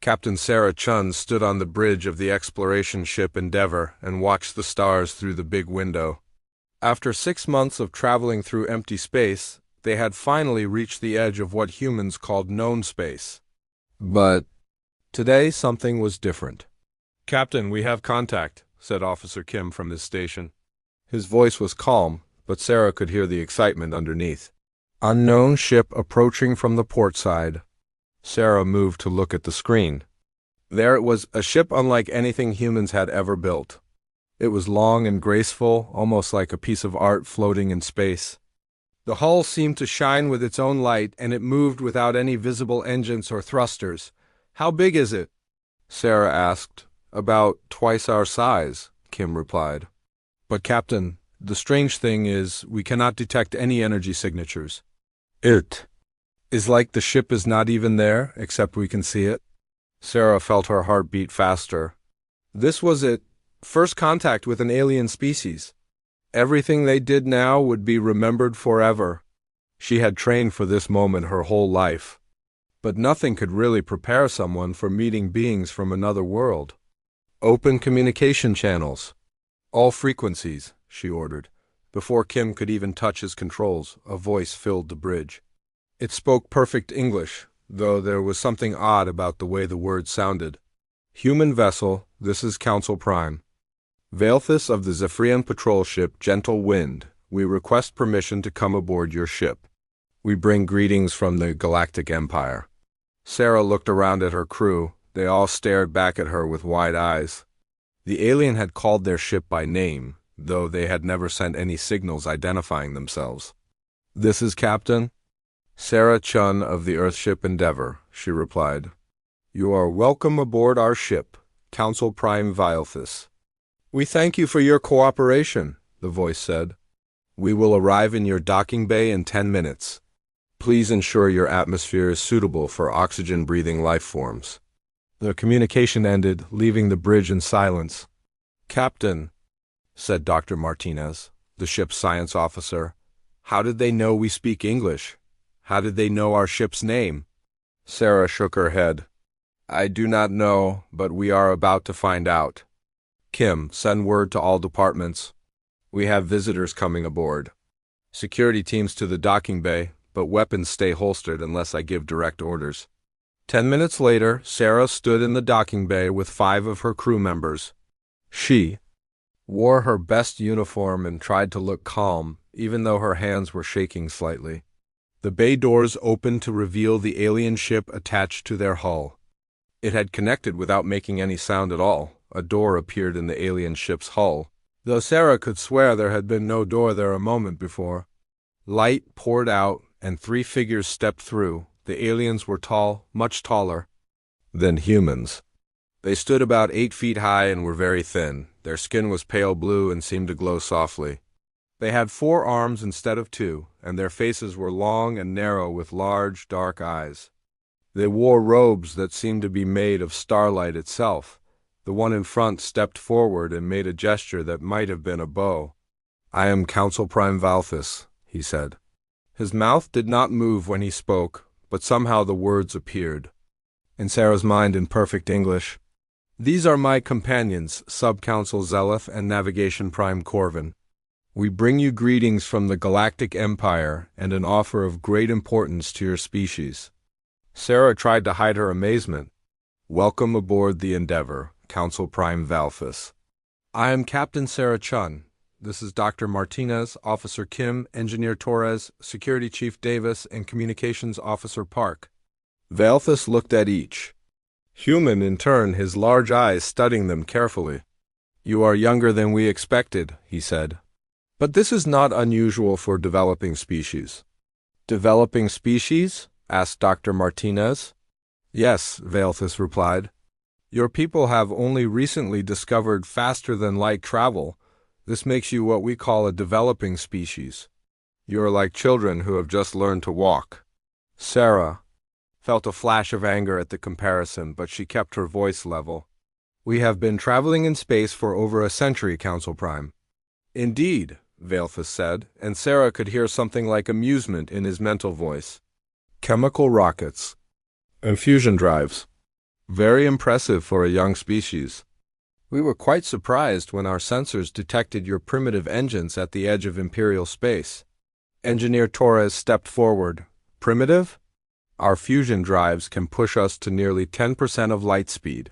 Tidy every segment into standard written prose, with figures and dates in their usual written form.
Captain Sarah Chun stood on the bridge of the exploration ship Endeavour and watched the stars through the big window. After 6 months of traveling through empty space, they had finally reached the edge of what humans called known space. But today something was different. "Captain, we have contact," said Officer Kim from his station. His voice was calm, but Sarah could hear the excitement underneath. "Unknown ship approaching from the port side." Sarah moved to look at the screen. There it was, a ship unlike anything humans had ever built. It was long and graceful, almost like a piece of art floating in space. The hull seemed to shine with its own light, and it moved without any visible engines or thrusters. "How big is it?" Sarah asked. "About twice our size," Kim replied. "But Captain, the strange thing is we cannot detect any energy signatures. It is like the ship is not even there, except we can see it." Sarah felt her heart beat faster. This was it, first contact with an alien species. Everything they did now would be remembered forever. She had trained for this moment her whole life. But nothing could really prepare someone for meeting beings from another world. "Open communication channels. All frequencies," she ordered. Before Kim could even touch his controls, a voice filled the bridge. It spoke perfect English, though there was something odd about the way the words sounded. "Human vessel, this is Council Prime. Valthus of the Zephyrian patrol ship Gentle Wind, we request permission to come aboard your ship. We bring greetings from the Galactic Empire." Sarah looked around at her crew. They all stared back at her with wide eyes. The alien had called their ship by name, though they had never sent any signals identifying themselves. "This is Captain Sarah Chun of the Earthship Endeavour," she replied. "You are welcome aboard our ship, Council Prime Valthus." "We thank you for your cooperation," the voice said. "We will arrive in your docking bay in 10 minutes. Please ensure your atmosphere is suitable for oxygen-breathing life forms." The communication ended, leaving the bridge in silence. "Captain," said Dr. Martinez, the ship's science officer, "how did they know we speak English? How did they know our ship's name?" Sarah shook her head. "I do not know, but we are about to find out. Kim, send word to all departments. We have visitors coming aboard. Security teams to the docking bay, but weapons stay holstered unless I give direct orders." 10 minutes later, Sarah stood in the docking bay with 5 of her crew members. She wore her best uniform and tried to look calm, even though her hands were shaking slightly. The bay doors opened to reveal the alien ship attached to their hull. It had connected without making any sound at all. A door appeared in the alien ship's hull, though Sarah could swear there had been no door there a moment before. Light poured out, and 3 figures stepped through. The aliens were tall, much taller than humans. They stood about 8 feet high and were very thin. Their skin was pale blue and seemed to glow softly. They had 4 arms instead of 2, and their faces were long and narrow with large, dark eyes. They wore robes that seemed to be made of starlight itself. The one in front stepped forward and made a gesture that might have been a bow. "I am Council Prime Valthus," he said. His mouth did not move when he spoke, but somehow the words appeared. In Sarah's mind, in perfect English, "These are my companions, Sub-Council Zeleth and Navigation Prime Corvin. We bring you greetings from the Galactic Empire and an offer of great importance to your species." Sarah tried to hide her amazement. "Welcome aboard the Endeavour, Council Prime Valthus. I am Captain Sarah Chun. This is Dr. Martinez, Officer Kim, Engineer Torres, Security Chief Davis, and Communications Officer Park." Valthus looked at each human in turn, his large eyes studying them carefully. "You are younger than we expected," he said. "But this is not unusual for developing species." "Developing species?" asked Dr. Martinez. "Yes," Valthus replied. "Your people have only recently discovered faster-than-light travel. This makes you what we call a developing species. You are like children who have just learned to walk." Sarah felt a flash of anger at the comparison, but she kept her voice level. "We have been traveling in space for over a century, Council Prime." "Indeed," Valthus said, and Sarah could hear something like amusement in his mental voice. "Chemical rockets and fusion drives. Very impressive for a young species. We were quite surprised when our sensors detected your primitive engines at the edge of Imperial space. Engineer Torres stepped forward. Primitive? Our fusion drives can push us to nearly 10% of light speed.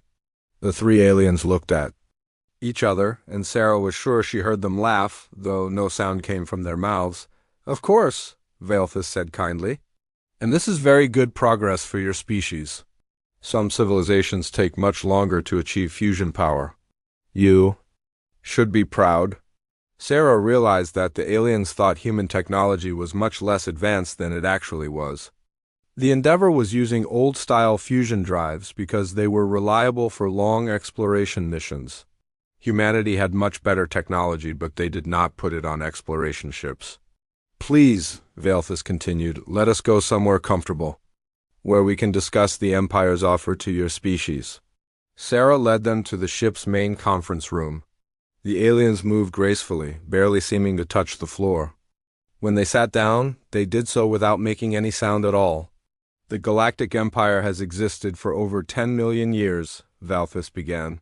The three aliens looked at each other, and Sarah was sure she heard them laugh, though no sound came from their mouths. Of course, Valethus said kindly. And this is very good progress for your species. Some civilizations take much longer to achieve fusion power. You should be proud. Sarah realized that the aliens thought human technology was much less advanced than it actually was. The Endeavour was using old-style fusion drives because they were reliable for long exploration missions. Humanity had much better technology, but they did not put it on exploration ships. Please, Valethus continued, let us go somewhere comfortable, where we can discuss the Empire's offer to your species. Sarah led them to the ship's main conference room. The aliens moved gracefully, barely seeming to touch the floor. When they sat down, they did so without making any sound at all. The Galactic Empire has existed for over 10 million years, Valethus began.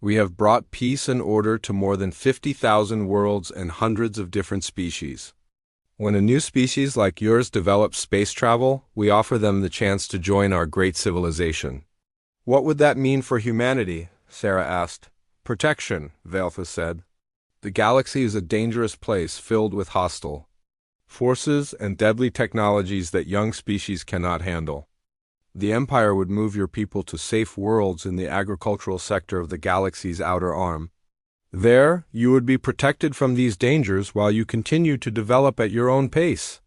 We have brought peace and order to more than 50,000 worlds and hundreds of different species. When a new species like yours develops space travel, we offer them the chance to join our great civilization. What would that mean for humanity? Sarah asked. Protection, Valethus said. The galaxy is a dangerous place filled with hostile forces and deadly technologies that young species cannot handle. The Empire would move your people to safe worlds in the agricultural sector of the galaxy's outer arm. There, you would be protected from these dangers while you continue to develop at your own pace.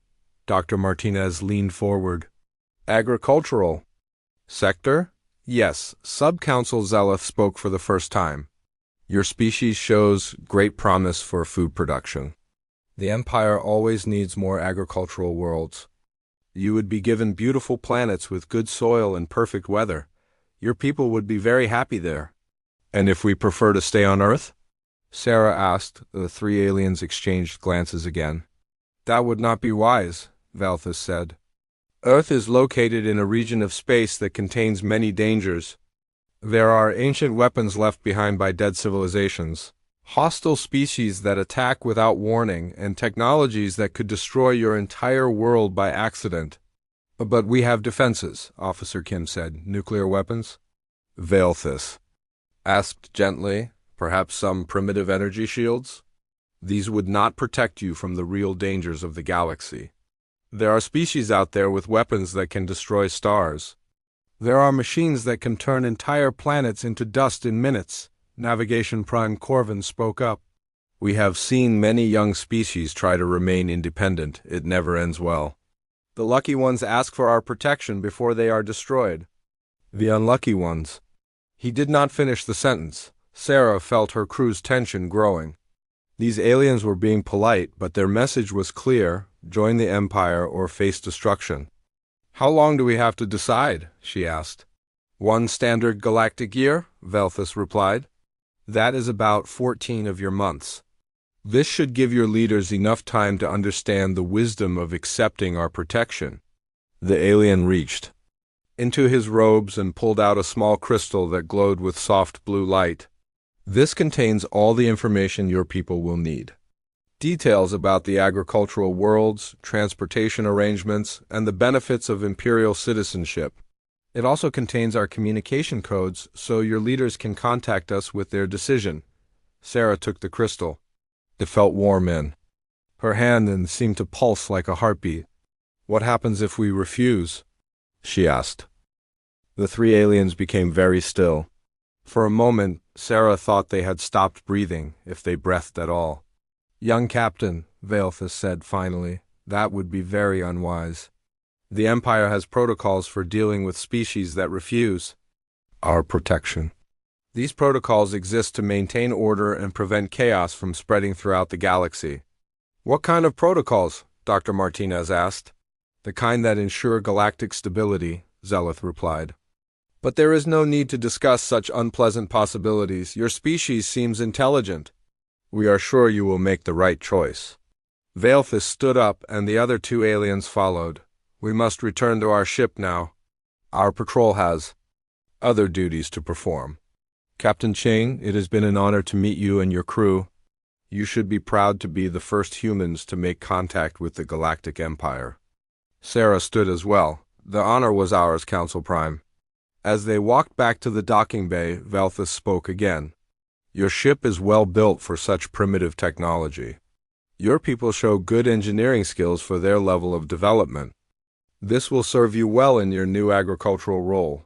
Dr. Martinez leaned forward. Agricultural sector? Yes, Sub-Council Zeleth spoke for the first time. Your species shows great promise for food production. The Empire always needs more agricultural worlds. You would be given beautiful planets with good soil and perfect weather. Your people would be very happy there. And if we prefer to stay on Earth? Sarah asked. The three aliens exchanged glances again. That would not be wise, Valethus said. Earth is located in a region of space that contains many dangers. There are ancient weapons left behind by dead civilizations, hostile species that attack without warning, and technologies that could destroy your entire world by accident. But we have defenses, Officer Kim said. Nuclear weapons? Valethus asked gently. Perhaps some primitive energy shields? These would not protect you from the real dangers of the galaxy. There are species out there with weapons that can destroy stars. There are machines that can turn entire planets into dust in minutes. Navigation Prime Corvin spoke up. We have seen many young species try to remain independent. It never ends well. The lucky ones ask for our protection before they are destroyed. The unlucky ones. He did not finish the sentence. Sarah felt her crew's tension growing. These aliens were being polite, but their message was clear: join the Empire or face destruction. How long do we have to decide? She asked. 1 standard galactic year, Valethus replied. That is about 14 of your months. This should give your leaders enough time to understand the wisdom of accepting our protection. The alien reached into his robes and pulled out a small crystal that glowed with soft blue light. This contains all the information your people will need. Details about the agricultural worlds, transportation arrangements, and the benefits of imperial citizenship. It also contains our communication codes so your leaders can contact us with their decision. Sarah took the crystal. It felt warm in her hand and seemed to pulse like a heartbeat. What happens if we refuse? She asked. The three aliens became very still. For a moment, Sarah thought they had stopped breathing, if they breathed at all. Young Captain, Valethus said finally, that would be very unwise. The Empire has protocols for dealing with species that refuse our protection. These protocols exist to maintain order and prevent chaos from spreading throughout the galaxy. What kind of protocols? Dr. Martinez asked. The kind that ensure galactic stability, Zeleth replied. But there is no need to discuss such unpleasant possibilities. Your species seems intelligent. We are sure you will make the right choice. Valethus stood up and the other two aliens followed. We must return to our ship now. Our patrol has other duties to perform. Captain Chang, it has been an honor to meet you and your crew. You should be proud to be the first humans to make contact with the Galactic Empire. Sarah stood as well. The honor was ours, Council Prime. As they walked back to the docking bay, Velthus spoke again. Your ship is well built for such primitive technology. Your people show good engineering skills for their level of development. This will serve you well in your new agricultural role.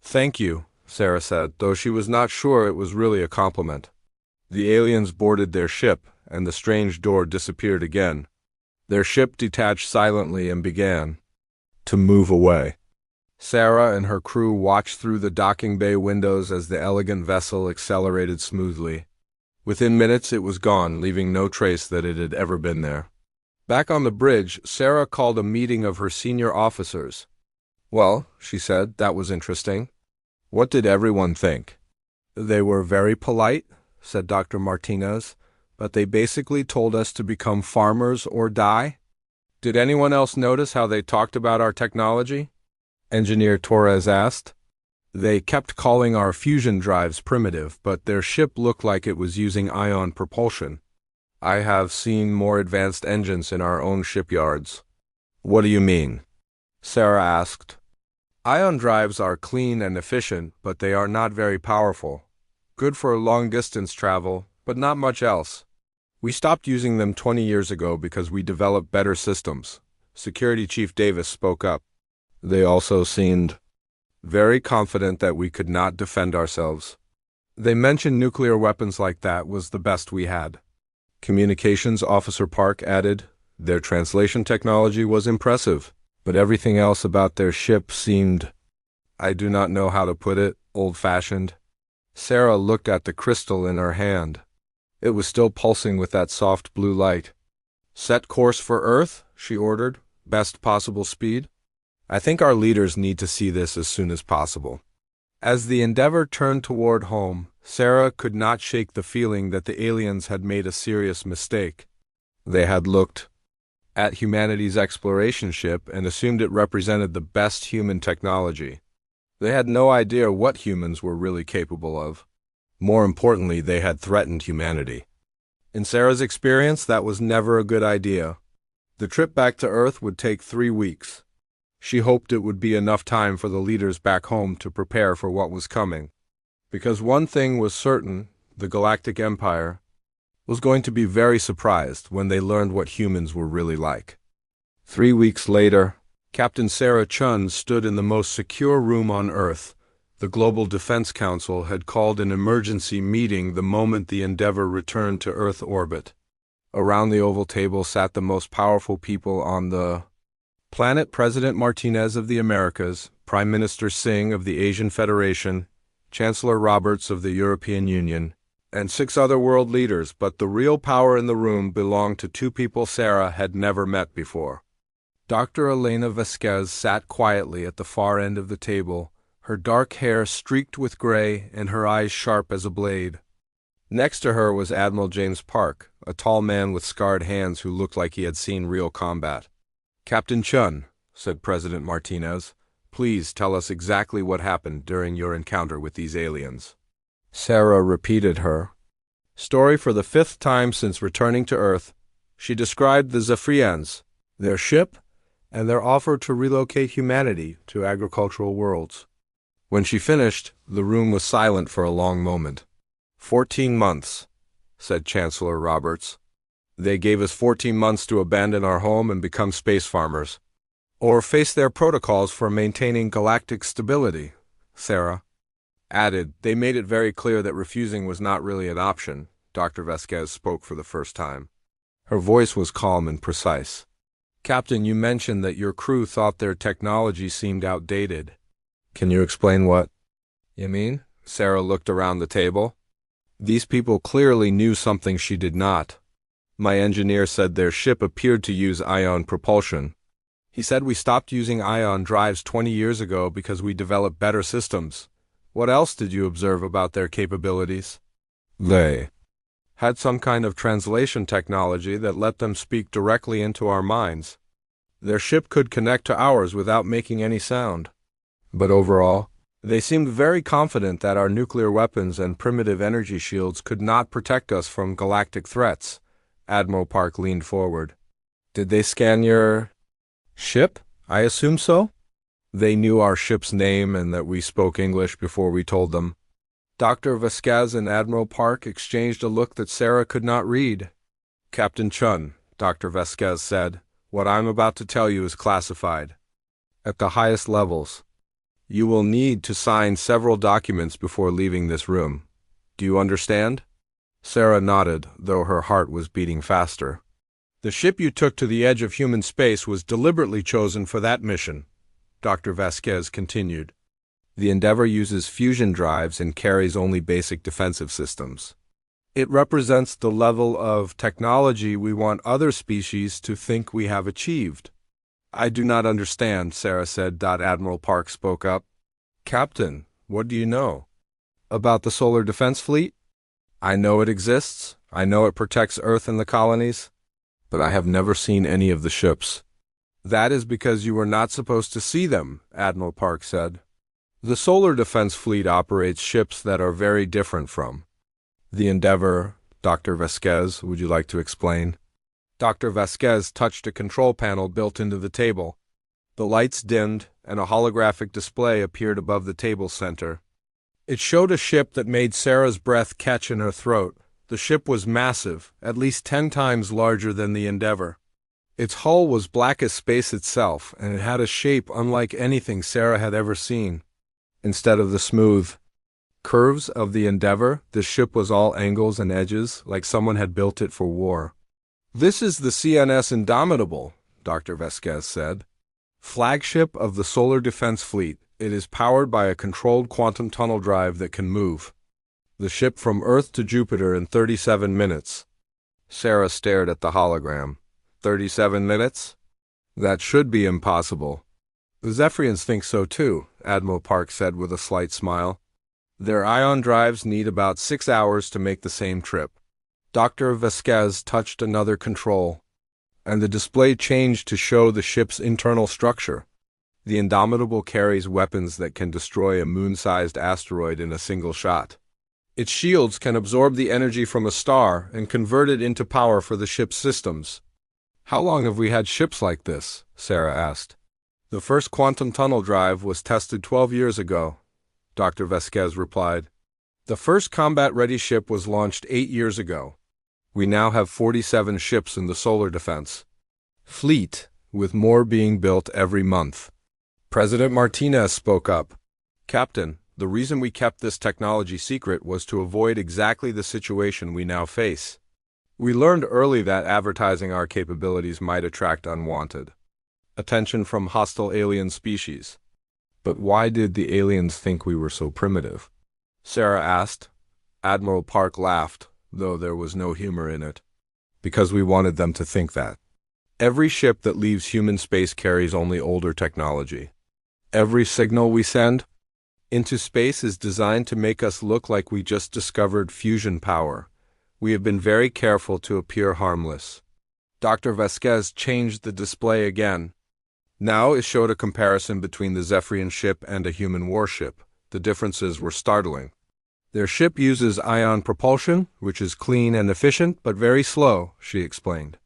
Thank you, Sarah said, though she was not sure it was really a compliment. The aliens boarded their ship, and the strange door disappeared again. Their ship detached silently and began to move away. Sarah and her crew watched through the docking bay windows as the elegant vessel accelerated smoothly. Within minutes it was gone, leaving no trace that it had ever been there. Back on the bridge, Sarah called a meeting of her senior officers. Well, she said, that was interesting. What did everyone think? They were very polite, said Dr. Martinez, but they basically told us to become farmers or die. Did anyone else notice how they talked about our technology? Engineer Torres asked. They kept calling our fusion drives primitive, but their ship looked like it was using ion propulsion. I have seen more advanced engines in our own shipyards. What do you mean? Sarah asked. Ion drives are clean and efficient, but they are not very powerful. Good for long-distance travel, but not much else. We stopped using them 20 years ago because we developed better systems. Security Chief Davis spoke up. They also seemed very confident that we could not defend ourselves. They mentioned nuclear weapons like that was the best we had. Communications Officer Park added, their translation technology was impressive, but everything else about their ship seemed, I do not know how to put it, old-fashioned. Sarah looked at the crystal in her hand. It was still pulsing with that soft blue light. Set course for Earth, she ordered. Best possible speed. I think our leaders need to see this as soon as possible. As the Endeavour turned toward home, Sarah could not shake the feeling that the aliens had made a serious mistake. They had looked at humanity's exploration ship and assumed it represented the best human technology. They had no idea what humans were really capable of. More importantly, they had threatened humanity. In Sarah's experience, that was never a good idea. The trip back to Earth would take 3 weeks. She hoped it would be enough time for the leaders back home to prepare for what was coming. Because one thing was certain, the Galactic Empire was going to be very surprised when they learned what humans were really like. 3 weeks later, Captain Sarah Chun stood in the most secure room on Earth. The Global Defense Council had called an emergency meeting the moment the Endeavour returned to Earth orbit. Around the oval table sat the most powerful people on the planet: President Martinez of the Americas, Prime Minister Singh of the Asian Federation, Chancellor Roberts of the European Union, and 6 other world leaders, but the real power in the room belonged to 2 people Sarah had never met before. Dr. Elena Vasquez sat quietly at the far end of the table, her dark hair streaked with gray and her eyes sharp as a blade. Next to her was Admiral James Park, a tall man with scarred hands who looked like he had seen real combat. Captain Chun, said President Martinez, please tell us exactly what happened during your encounter with these aliens. Sarah repeated her story for the 5th time since returning to Earth. She described the Zephyrians, their ship, and their offer to relocate humanity to agricultural worlds. When she finished, the room was silent for a long moment. 14 months, said Chancellor Roberts. They gave us 14 months to abandon our home and become space farmers. Or face their protocols for maintaining galactic stability, Sarah added. They made it very clear that refusing was not really an option. Dr. Vasquez spoke for the first time. Her voice was calm and precise. Captain, you mentioned that your crew thought their technology seemed outdated. Can you explain what you mean? Sarah looked around the table. These people clearly knew something she did not. My engineer said their ship appeared to use ion propulsion. He said we stopped using ion drives 20 years ago because we developed better systems. What else did you observe about their capabilities? They had some kind of translation technology that let them speak directly into our minds. Their ship could connect to ours without making any sound. But overall, They seemed very confident that our nuclear weapons and primitive energy shields could not protect us from galactic threats. Admiral Park leaned forward. Did they scan your ship? I assume so. They knew our ship's name and that we spoke English before we told them. Dr. Vasquez and Admiral Park exchanged a look that Sarah could not read. Captain Chun, Dr. Vasquez said, what I'm about to tell you is classified. At the highest levels. You will need to sign several documents before leaving this room. Do you understand? Sarah nodded, though her heart was beating faster. The ship you took to the edge of human space was deliberately chosen for that mission, Dr. Vasquez continued. The Endeavour uses fusion drives and carries only basic defensive systems. It represents the level of technology we want other species to think we have achieved. I do not understand, Sarah said. Admiral Park spoke up. Captain, what do you know? About the Solar Defense Fleet? I know it exists. I know it protects Earth and the colonies. But I have never seen any of the ships. That is because you were not supposed to see them, Admiral Park said. The Solar Defense Fleet operates ships that are very different from the Endeavour. Dr. Vasquez, would you like to explain? Dr. Vasquez touched a control panel built into the table. The lights dimmed, and a holographic display appeared above the table center. It showed a ship that made Sarah's breath catch in her throat. The ship was massive, at least 10 times larger than the Endeavour. Its hull was black as space itself, and it had a shape unlike anything Sarah had ever seen. Instead of the smooth curves of the Endeavour, the ship was all angles and edges, like someone had built it for war. This is the CNS Indomitable, Dr. Vasquez said. Flagship of the Solar Defense Fleet. It is powered by a controlled quantum tunnel drive that can move the ship from Earth to Jupiter in 37 minutes. Sarah stared at the hologram. 37 minutes? That should be impossible. The Zephyrians think so too, Admiral Park said with a slight smile. Their ion drives need about 6 hours to make the same trip. Dr. Vasquez touched another control, and the display changed to show the ship's internal structure. The Indomitable carries weapons that can destroy a moon-sized asteroid in a single shot. Its shields can absorb the energy from a star and convert it into power for the ship's systems. How long have we had ships like this? Sarah asked. The first quantum tunnel drive was tested 12 years ago, Dr. Vasquez replied. The first combat-ready ship was launched 8 years ago. We now have 47 ships in the solar defense fleet, with more being built every month. President Martinez spoke up. Captain, the reason we kept this technology secret was to avoid exactly the situation we now face. We learned early that advertising our capabilities might attract unwanted attention from hostile alien species. But why did the aliens think we were so primitive? Sarah asked. Admiral Park laughed, though there was no humor in it. Because we wanted them to think that. Every ship that leaves human space carries only older technology. Every signal we send into space is designed to make us look like we just discovered fusion power. We have been very careful to appear harmless. Dr. Vasquez changed the display again. Now it showed a comparison between the Zephyrian ship and a human warship. The differences were startling. Their ship uses ion propulsion, which is clean and efficient, but very slow, she explained.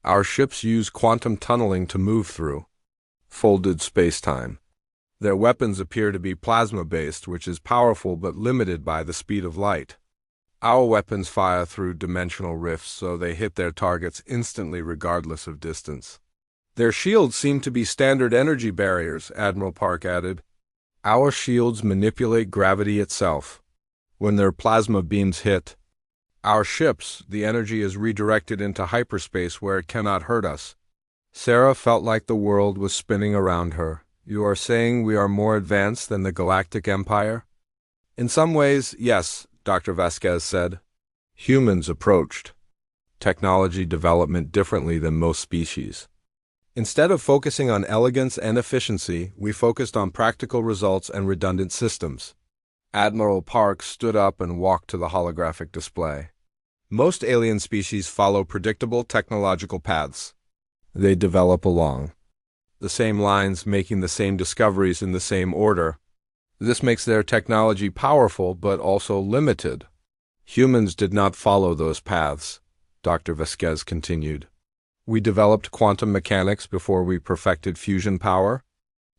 Our ships use quantum tunneling to move through folded space-time. Their weapons appear to be plasma-based, which is powerful but limited by the speed of light. Our weapons fire through dimensional rifts, so they hit their targets instantly regardless of distance. Their shields seem to be standard energy barriers, Admiral Park added. Our shields manipulate gravity itself. When their plasma beams hit our ships, the energy is redirected into hyperspace where it cannot hurt us. Sarah felt like the world was spinning around her. You are saying we are more advanced than the Galactic Empire? In some ways, yes, Dr. Vasquez said. Humans approached technology development differently than most species. Instead of focusing on elegance and efficiency, we focused on practical results and redundant systems. Admiral Park stood up and walked to the holographic display. Most alien species follow predictable technological paths. They develop along the same lines, making the same discoveries in the same order. This makes their technology powerful but also limited. Humans did not follow those paths, Dr. Vasquez continued. We developed quantum mechanics before we perfected fusion power.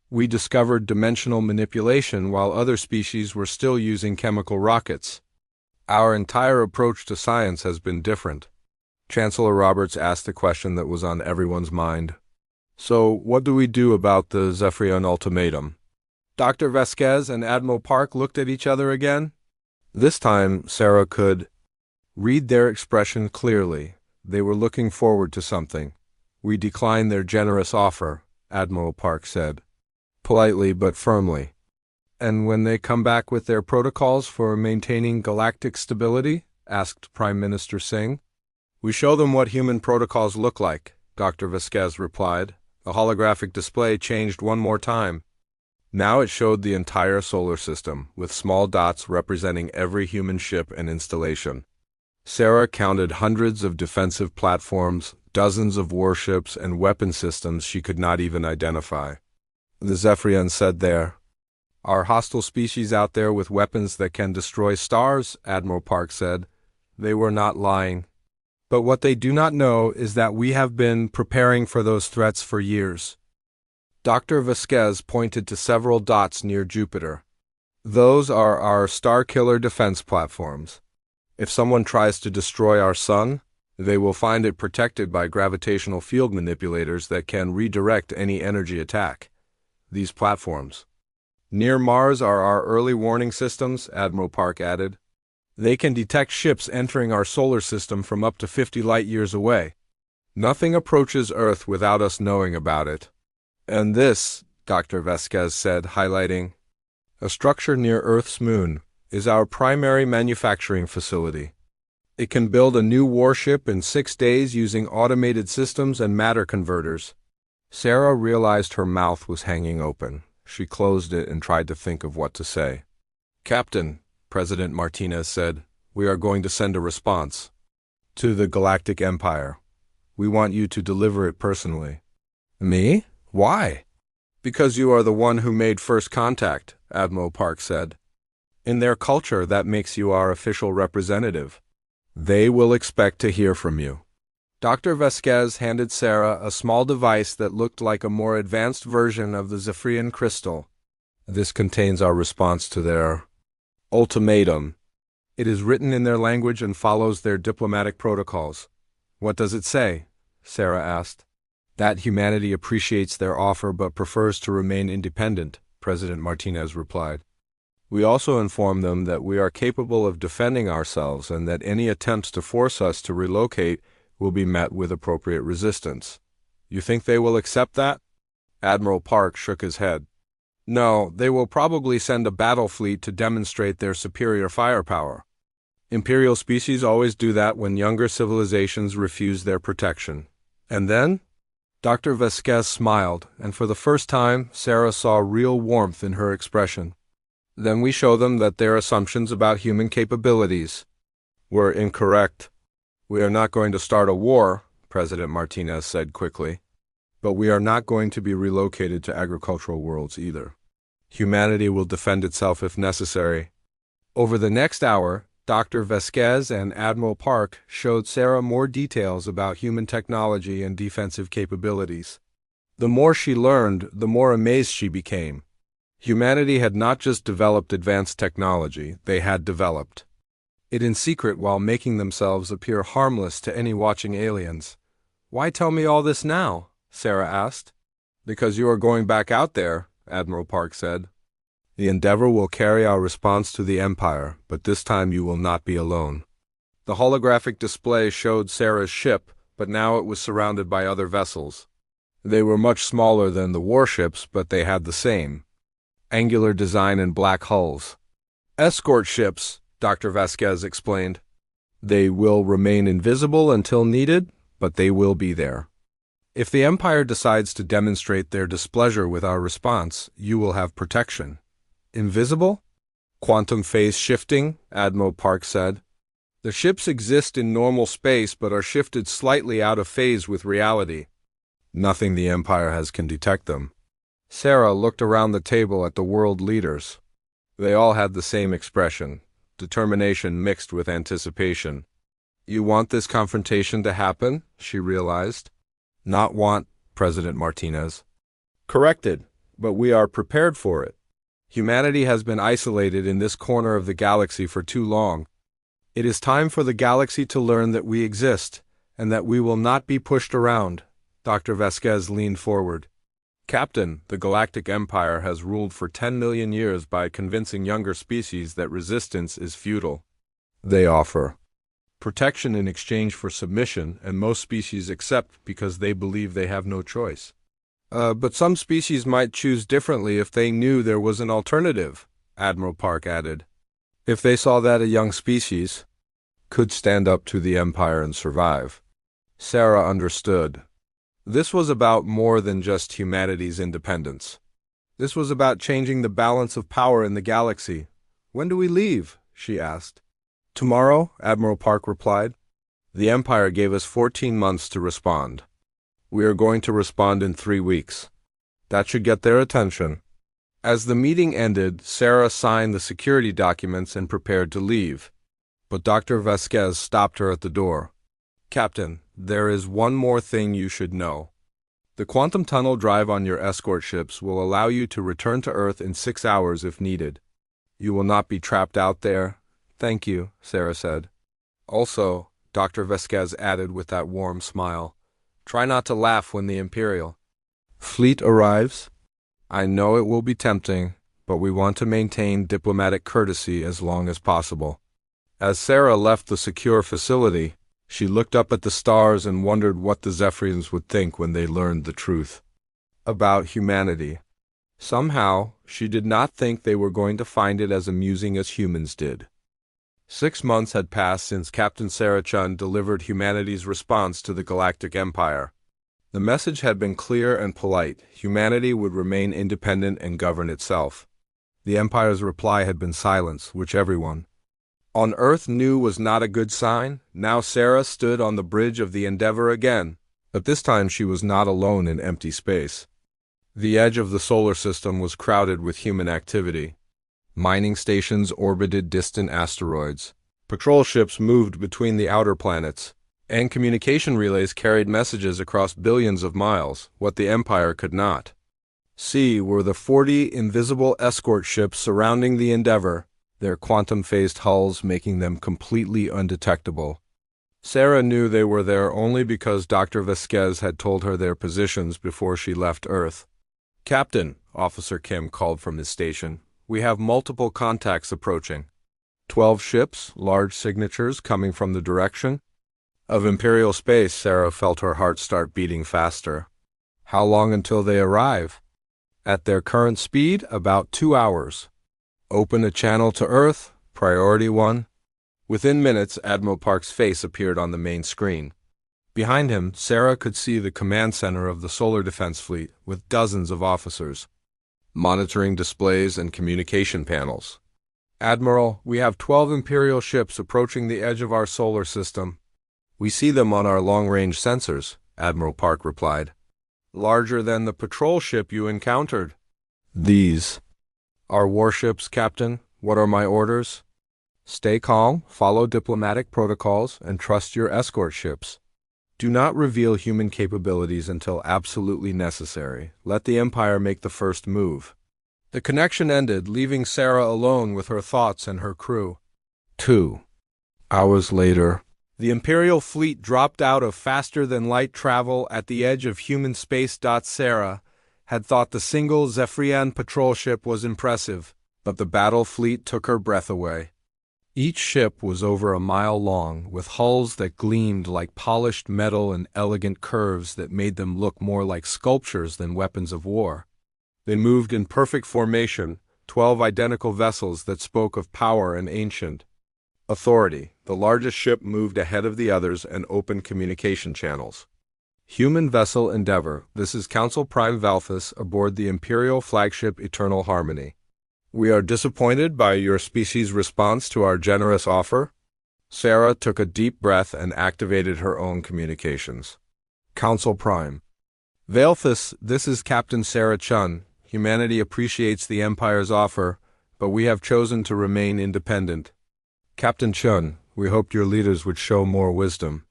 We discovered dimensional manipulation while other species were still using chemical rockets. Our entire approach to science has been different. Chancellor Roberts asked the question that was on everyone's mind. So, what do we do about the Zephyrian ultimatum? Dr. Vasquez and Admiral Park looked at each other again. This time, Sarah could read their expression clearly. They were looking forward to something. We decline their generous offer, Admiral Park said, politely but firmly. And when they come back with their protocols for maintaining galactic stability? Asked Prime Minister Singh. We show them what human protocols look like, Dr. Vasquez replied. The holographic display changed one more time. Now it showed the entire solar system, with small dots representing every human ship and installation. Sarah counted hundreds of defensive platforms, dozens of warships, and weapon systems she could not even identify. The Zephyrian said there, "Are hostile species out there with weapons that can destroy stars?" Admiral Park said. They were not lying. But what they do not know is that we have been preparing for those threats for years. Dr. Vasquez pointed to several dots near Jupiter. Those are our Starkiller defense platforms. If someone tries to destroy our sun, they will find it protected by gravitational field manipulators that can redirect any energy attack. These platforms. Near Mars are our early warning systems, Admiral Park added. They can detect ships entering our solar system from up to 50 light-years away. Nothing approaches Earth without us knowing about it. And this, Dr. Vasquez said, highlighting, a structure near Earth's moon, is our primary manufacturing facility. It can build a new warship in 6 days using automated systems and matter converters. Sarah realized her mouth was hanging open. She closed it and tried to think of what to say. Captain, President Martinez said, we are going to send a response to the Galactic Empire. We want you to deliver it personally. Me? Why? Because you are the one who made first contact, Admiral Park said. In their culture, that makes you our official representative. They will expect to hear from you. Dr. Vasquez handed Sarah a small device that looked like a more advanced version of the Zephyrian crystal. This contains our response to their ultimatum. It is written in their language and follows their diplomatic protocols. What does it say? Sarah asked. That humanity appreciates their offer but prefers to remain independent, President Martinez replied. We also inform them that we are capable of defending ourselves and that any attempts to force us to relocate will be met with appropriate resistance. You think they will accept that? Admiral Park shook his head. No, they will probably send a battle fleet to demonstrate their superior firepower. Imperial species always do that when younger civilizations refuse their protection. And then? Dr. Vasquez smiled, and for the first time, Sarah saw real warmth in her expression. Then we show them that their assumptions about human capabilities were incorrect. We are not going to start a war, President Martinez said quickly. But we are not going to be relocated to agricultural worlds either. Humanity will defend itself if necessary. Over the next hour, Dr. Vasquez and Admiral Park showed Sarah more details about human technology and defensive capabilities. The more she learned, the more amazed she became. Humanity had not just developed advanced technology, they had developed it in secret while making themselves appear harmless to any watching aliens. Why tell me all this now? Sarah asked. Because you are going back out there, Admiral Park said. The Endeavor will carry our response to the Empire, but this time you will not be alone. The holographic display showed Sarah's ship, but now it was surrounded by other vessels. They were much smaller than the warships, but they had the same angular design and black hulls. Escort ships, Dr. Vasquez explained. They will remain invisible until needed, but they will be there. If the Empire decides to demonstrate their displeasure with our response, you will have protection. Invisible? Quantum phase shifting, Admiral Park said. The ships exist in normal space but are shifted slightly out of phase with reality. Nothing the Empire has can detect them. Sarah looked around the table at the world leaders. They all had the same expression, determination mixed with anticipation. You want this confrontation to happen? She realized. Not want, President Martinez. Corrected, but we are prepared for it. Humanity has been isolated in this corner of the galaxy for too long. It is time for the galaxy to learn that we exist, and that we will not be pushed around. Dr. Vasquez leaned forward. Captain, the Galactic Empire has ruled for 10 million years by convincing younger species that resistance is futile. They offer protection in exchange for submission, and most species accept because they believe they have no choice. But some species might choose differently if they knew there was an alternative, Admiral Park added. If they saw that a young species could stand up to the Empire and survive. Sarah understood. This was about more than just humanity's independence. This was about changing the balance of power in the galaxy. When do we leave? She asked. Tomorrow, Admiral Park replied. The Empire gave us 14 months to respond. We are going to respond in 3 weeks. That should get their attention. As the meeting ended, Sarah signed the security documents and prepared to leave. But Dr. Vasquez stopped her at the door. Captain, there is one more thing you should know. The quantum tunnel drive on your escort ships will allow you to return to Earth in 6 hours if needed. You will not be trapped out there. Thank you, Sarah said. Also, Dr. Vasquez added with that warm smile, try not to laugh when the Imperial fleet arrives. I know it will be tempting, but we want to maintain diplomatic courtesy as long as possible. As Sarah left the secure facility, she looked up at the stars and wondered what the Zephyrians would think when they learned the truth about humanity. Somehow, she did not think they were going to find it as amusing as humans did. 6 months had passed since Captain Sarah Chun delivered humanity's response to the Galactic Empire. The message had been clear and polite. Humanity would remain independent and govern itself. The Empire's reply had been silence, which everyone on Earth knew was not a good sign. Now Sarah stood on the bridge of the Endeavor again, but this time she was not alone in empty space. The edge of the solar system was crowded with human activity. Mining stations orbited distant asteroids. Patrol ships moved between the outer planets, and communication relays carried messages across billions of miles, what the Empire could not see were the 40 invisible escort ships surrounding the Endeavor, their quantum-phased hulls making them completely undetectable. Sarah knew they were there only because Dr. Vasquez had told her their positions before she left Earth. Captain, Officer Kim called from his station, we have multiple contacts approaching. 12 ships, large signatures coming from the direction of Imperial space. Sarah felt her heart start beating faster. How long until they arrive? At their current speed, about 2 hours. Open a channel to Earth, Priority 1. Within minutes, Admiral Park's face appeared on the main screen. Behind him, Sarah could see the command center of the Solar Defense Fleet with dozens of officers, monitoring displays and communication panels. Admiral, we have 12 Imperial ships approaching the edge of our solar system. We see them on our long-range sensors, Admiral Park replied. Larger than the patrol ship you encountered. These are warships, Captain. What are my orders? Stay calm, follow diplomatic protocols, and trust your escort ships. Do not reveal human capabilities until absolutely necessary. Let the Empire make the first move. The connection ended, leaving Sarah alone with her thoughts and her crew. 2 hours later, the Imperial fleet dropped out of faster-than-light travel at the edge of human space. Sarah had thought the single Zephyrian patrol ship was impressive, but the battle fleet took her breath away. Each ship was over a mile long, with hulls that gleamed like polished metal and elegant curves that made them look more like sculptures than weapons of war. They moved in perfect formation, 12 identical vessels that spoke of power and ancient authority. The largest ship moved ahead of the others and opened communication channels. Human vessel Endeavor, this is Council Prime Valthus aboard the Imperial flagship Eternal Harmony. We are disappointed by your species' response to our generous offer. Sarah took a deep breath and activated her own communications. Council Prime Valthus, this is Captain Sarah Chun. Humanity appreciates the Empire's offer, but we have chosen to remain independent. Captain Chun, we hoped your leaders would show more wisdom.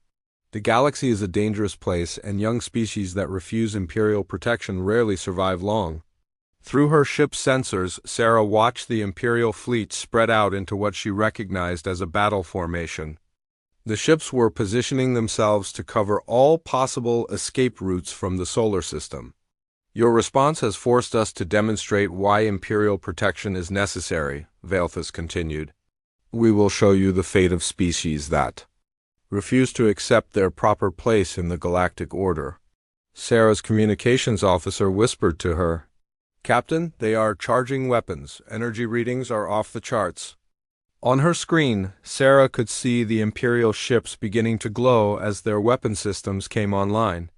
The galaxy is a dangerous place, and young species that refuse Imperial protection rarely survive long. Through her ship's sensors, Sarah watched the Imperial fleet spread out into what she recognized as a battle formation. The ships were positioning themselves to cover all possible escape routes from the solar system. Your response has forced us to demonstrate why Imperial protection is necessary, Valthus continued. We will show you the fate of species that refuse to accept their proper place in the galactic order. Sarah's communications officer whispered to her, Captain, they are charging weapons. Energy readings are off the charts. On her screen, Sarah could see the Imperial ships beginning to glow as their weapon systems came online.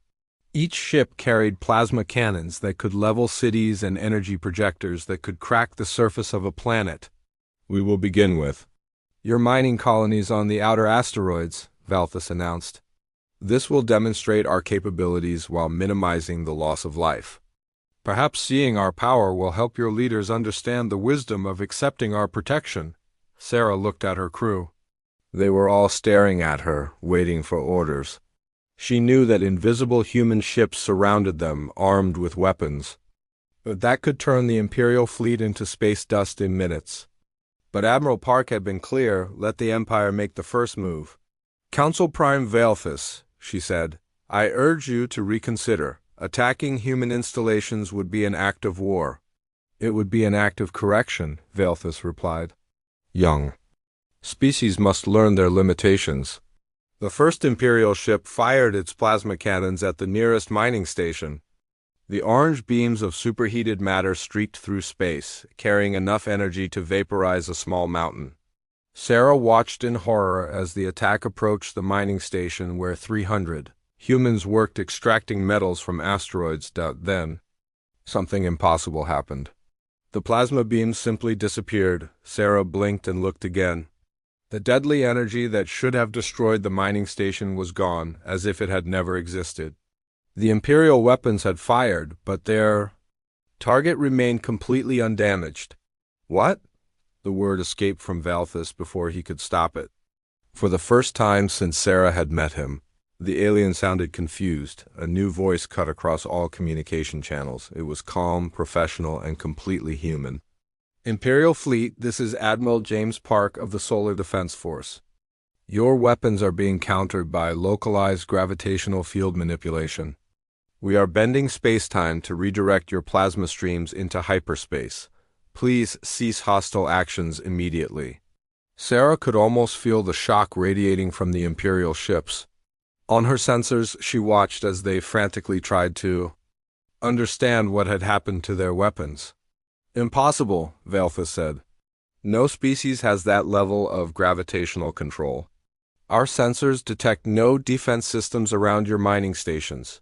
Each ship carried plasma cannons that could level cities and energy projectors that could crack the surface of a planet. We will begin with your mining colonies on the outer asteroids, Valthus announced. This will demonstrate our capabilities while minimizing the loss of life. Perhaps seeing our power will help your leaders understand the wisdom of accepting our protection. Sarah looked at her crew. They were all staring at her, waiting for orders. She knew that invisible human ships surrounded them, armed with weapons. But that could turn the Imperial fleet into space dust in minutes. But Admiral Park had been clear, let the Empire make the first move. Council Prime Valthus, she said, I urge you to reconsider. Attacking human installations would be an act of war. It would be an act of correction, Valthus replied. Young species must learn their limitations. The first Imperial ship fired its plasma cannons at the nearest mining station. The orange beams of superheated matter streaked through space, carrying enough energy to vaporize a small mountain. Sarah watched in horror as the attack approached the mining station where 300 humans worked extracting metals from asteroids. Then, something impossible happened. The plasma beams simply disappeared. Sarah blinked and looked again. The deadly energy that should have destroyed the mining station was gone, as if it had never existed. The Imperial weapons had fired, but their target remained completely undamaged. What? The word escaped from Valthus before he could stop it. For the first time since Sarah had met him, the alien sounded confused. A new voice cut across all communication channels. It was calm, professional, and completely human. Imperial Fleet, this is Admiral James Park of the Solar Defense Force. Your weapons are being countered by localized gravitational field manipulation. We are bending space-time to redirect your plasma streams into hyperspace. Please cease hostile actions immediately. Sarah could almost feel the shock radiating from the Imperial ships. On her sensors, she watched as they frantically tried to understand what had happened to their weapons. Impossible, Valthus said. No species has that level of gravitational control. Our sensors detect no defense systems around your mining stations.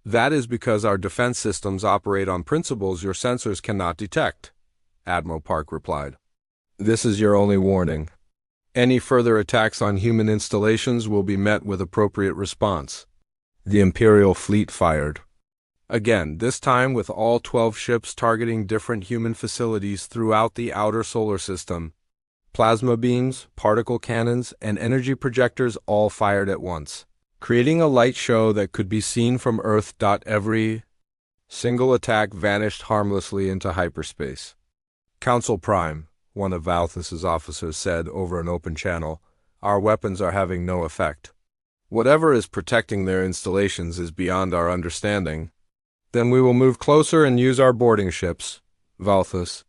That is because our defense systems operate on principles your sensors cannot detect, Admiral Park replied. This is your only warning. Any further attacks on human installations will be met with appropriate response. The Imperial fleet fired. Again, this time with all 12 ships targeting different human facilities throughout the outer solar system. Plasma beams, particle cannons, and energy projectors all fired at once, creating a light show that could be seen from Earth. Every single attack vanished harmlessly into hyperspace. Council Prime, one of Valthus's officers said over an open channel, our weapons are having no effect. Whatever is protecting their installations is beyond our understanding. Then we will move closer and use our boarding ships, Valthus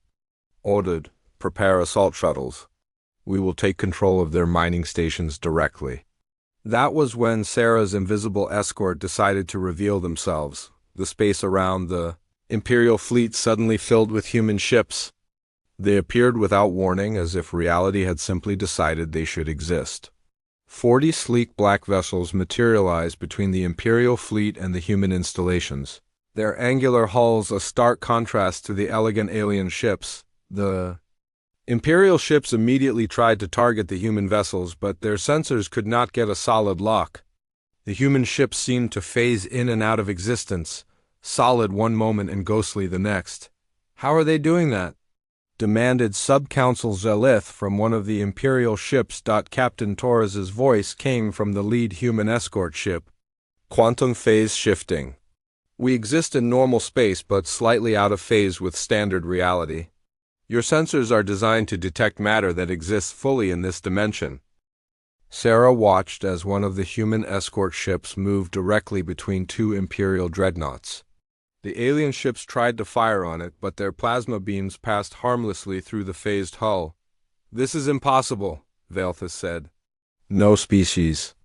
ordered. Prepare assault shuttles. We will take control of their mining stations directly. That was when Sarah's invisible escort decided to reveal themselves. The space around the Imperial fleet suddenly filled with human ships. They appeared without warning, as if reality had simply decided they should exist. 40 sleek black vessels materialized between the Imperial fleet and the human installations, their angular hulls a stark contrast to the elegant alien ships. The Imperial ships immediately tried to target the human vessels, but their sensors could not get a solid lock. The human ships seemed to phase in and out of existence, solid one moment and ghostly the next. How are they doing that? demanded Sub-Council Zelith from one of the Imperial ships. Captain Torres's voice came from the lead human escort ship. Quantum phase shifting. We exist in normal space but slightly out of phase with standard reality. Your sensors are designed to detect matter that exists fully in this dimension. Sarah watched as one of the human escort ships moved directly between two Imperial dreadnoughts. The alien ships tried to fire on it, but their plasma beams passed harmlessly through the phased hull. "This is impossible," Valthus said. "No species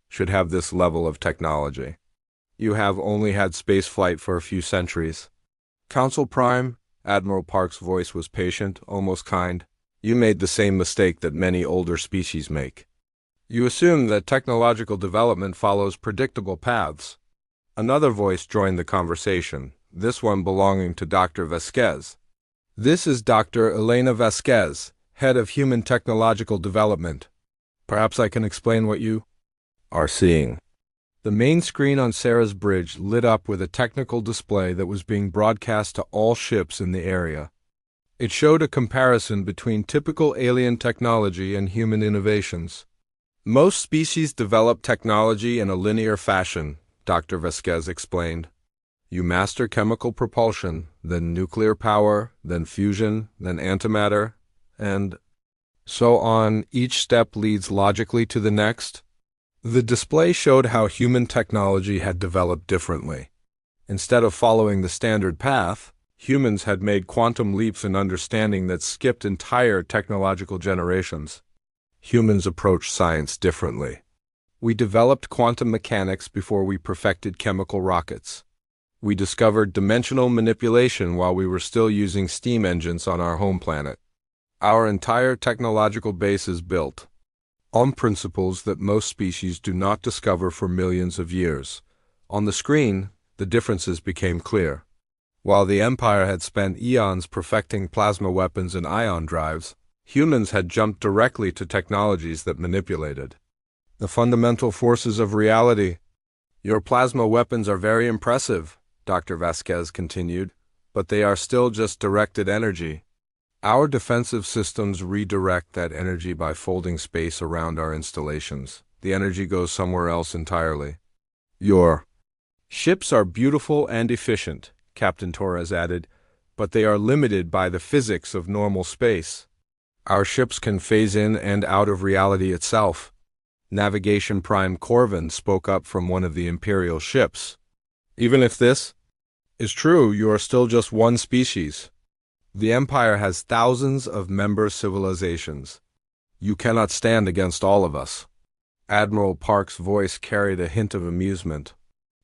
should have this level of technology. You have only had spaceflight for a few centuries." "Council Prime," Admiral Park's voice was patient, almost kind. "You made the same mistake that many older species make. You assume that technological development follows predictable paths." Another voice joined the conversation, this one belonging to Dr. Vasquez. "This is Dr. Elena Vasquez, head of Human Technological Development. Perhaps I can explain what you are seeing." The main screen on Sarah's bridge lit up with a technical display that was being broadcast to all ships in the area. It showed a comparison between typical alien technology and human innovations. "Most species develop technology in a linear fashion," Dr. Vasquez explained. "You master chemical propulsion, then nuclear power, then fusion, then antimatter, and so on. Each step leads logically to the next." The display showed how human technology had developed differently. Instead of following the standard path, humans had made quantum leaps in understanding that skipped entire technological generations. Humans approach science differently. We developed quantum mechanics before we perfected chemical rockets. We discovered dimensional manipulation while we were still using steam engines on our home planet. Our entire technological base is built on principles that most species do not discover for millions of years. On the screen, the differences became clear. While the Empire had spent eons perfecting plasma weapons and ion drives, humans had jumped directly to technologies that manipulated the fundamental forces of reality. "Your plasma weapons are very impressive," Dr. Vasquez continued, "but they are still just directed energy. Our defensive systems redirect that energy by folding space around our installations. The energy goes somewhere else entirely." "Your ships are beautiful and efficient," Captain Torres added, "but they are limited by the physics of normal space. Our ships can phase in and out of reality itself." Navigation Prime Corvin spoke up from one of the Imperial ships. "Even if this is true, you are still just one species. The Empire has thousands of member civilizations. You cannot stand against all of us." Admiral Park's voice carried a hint of amusement.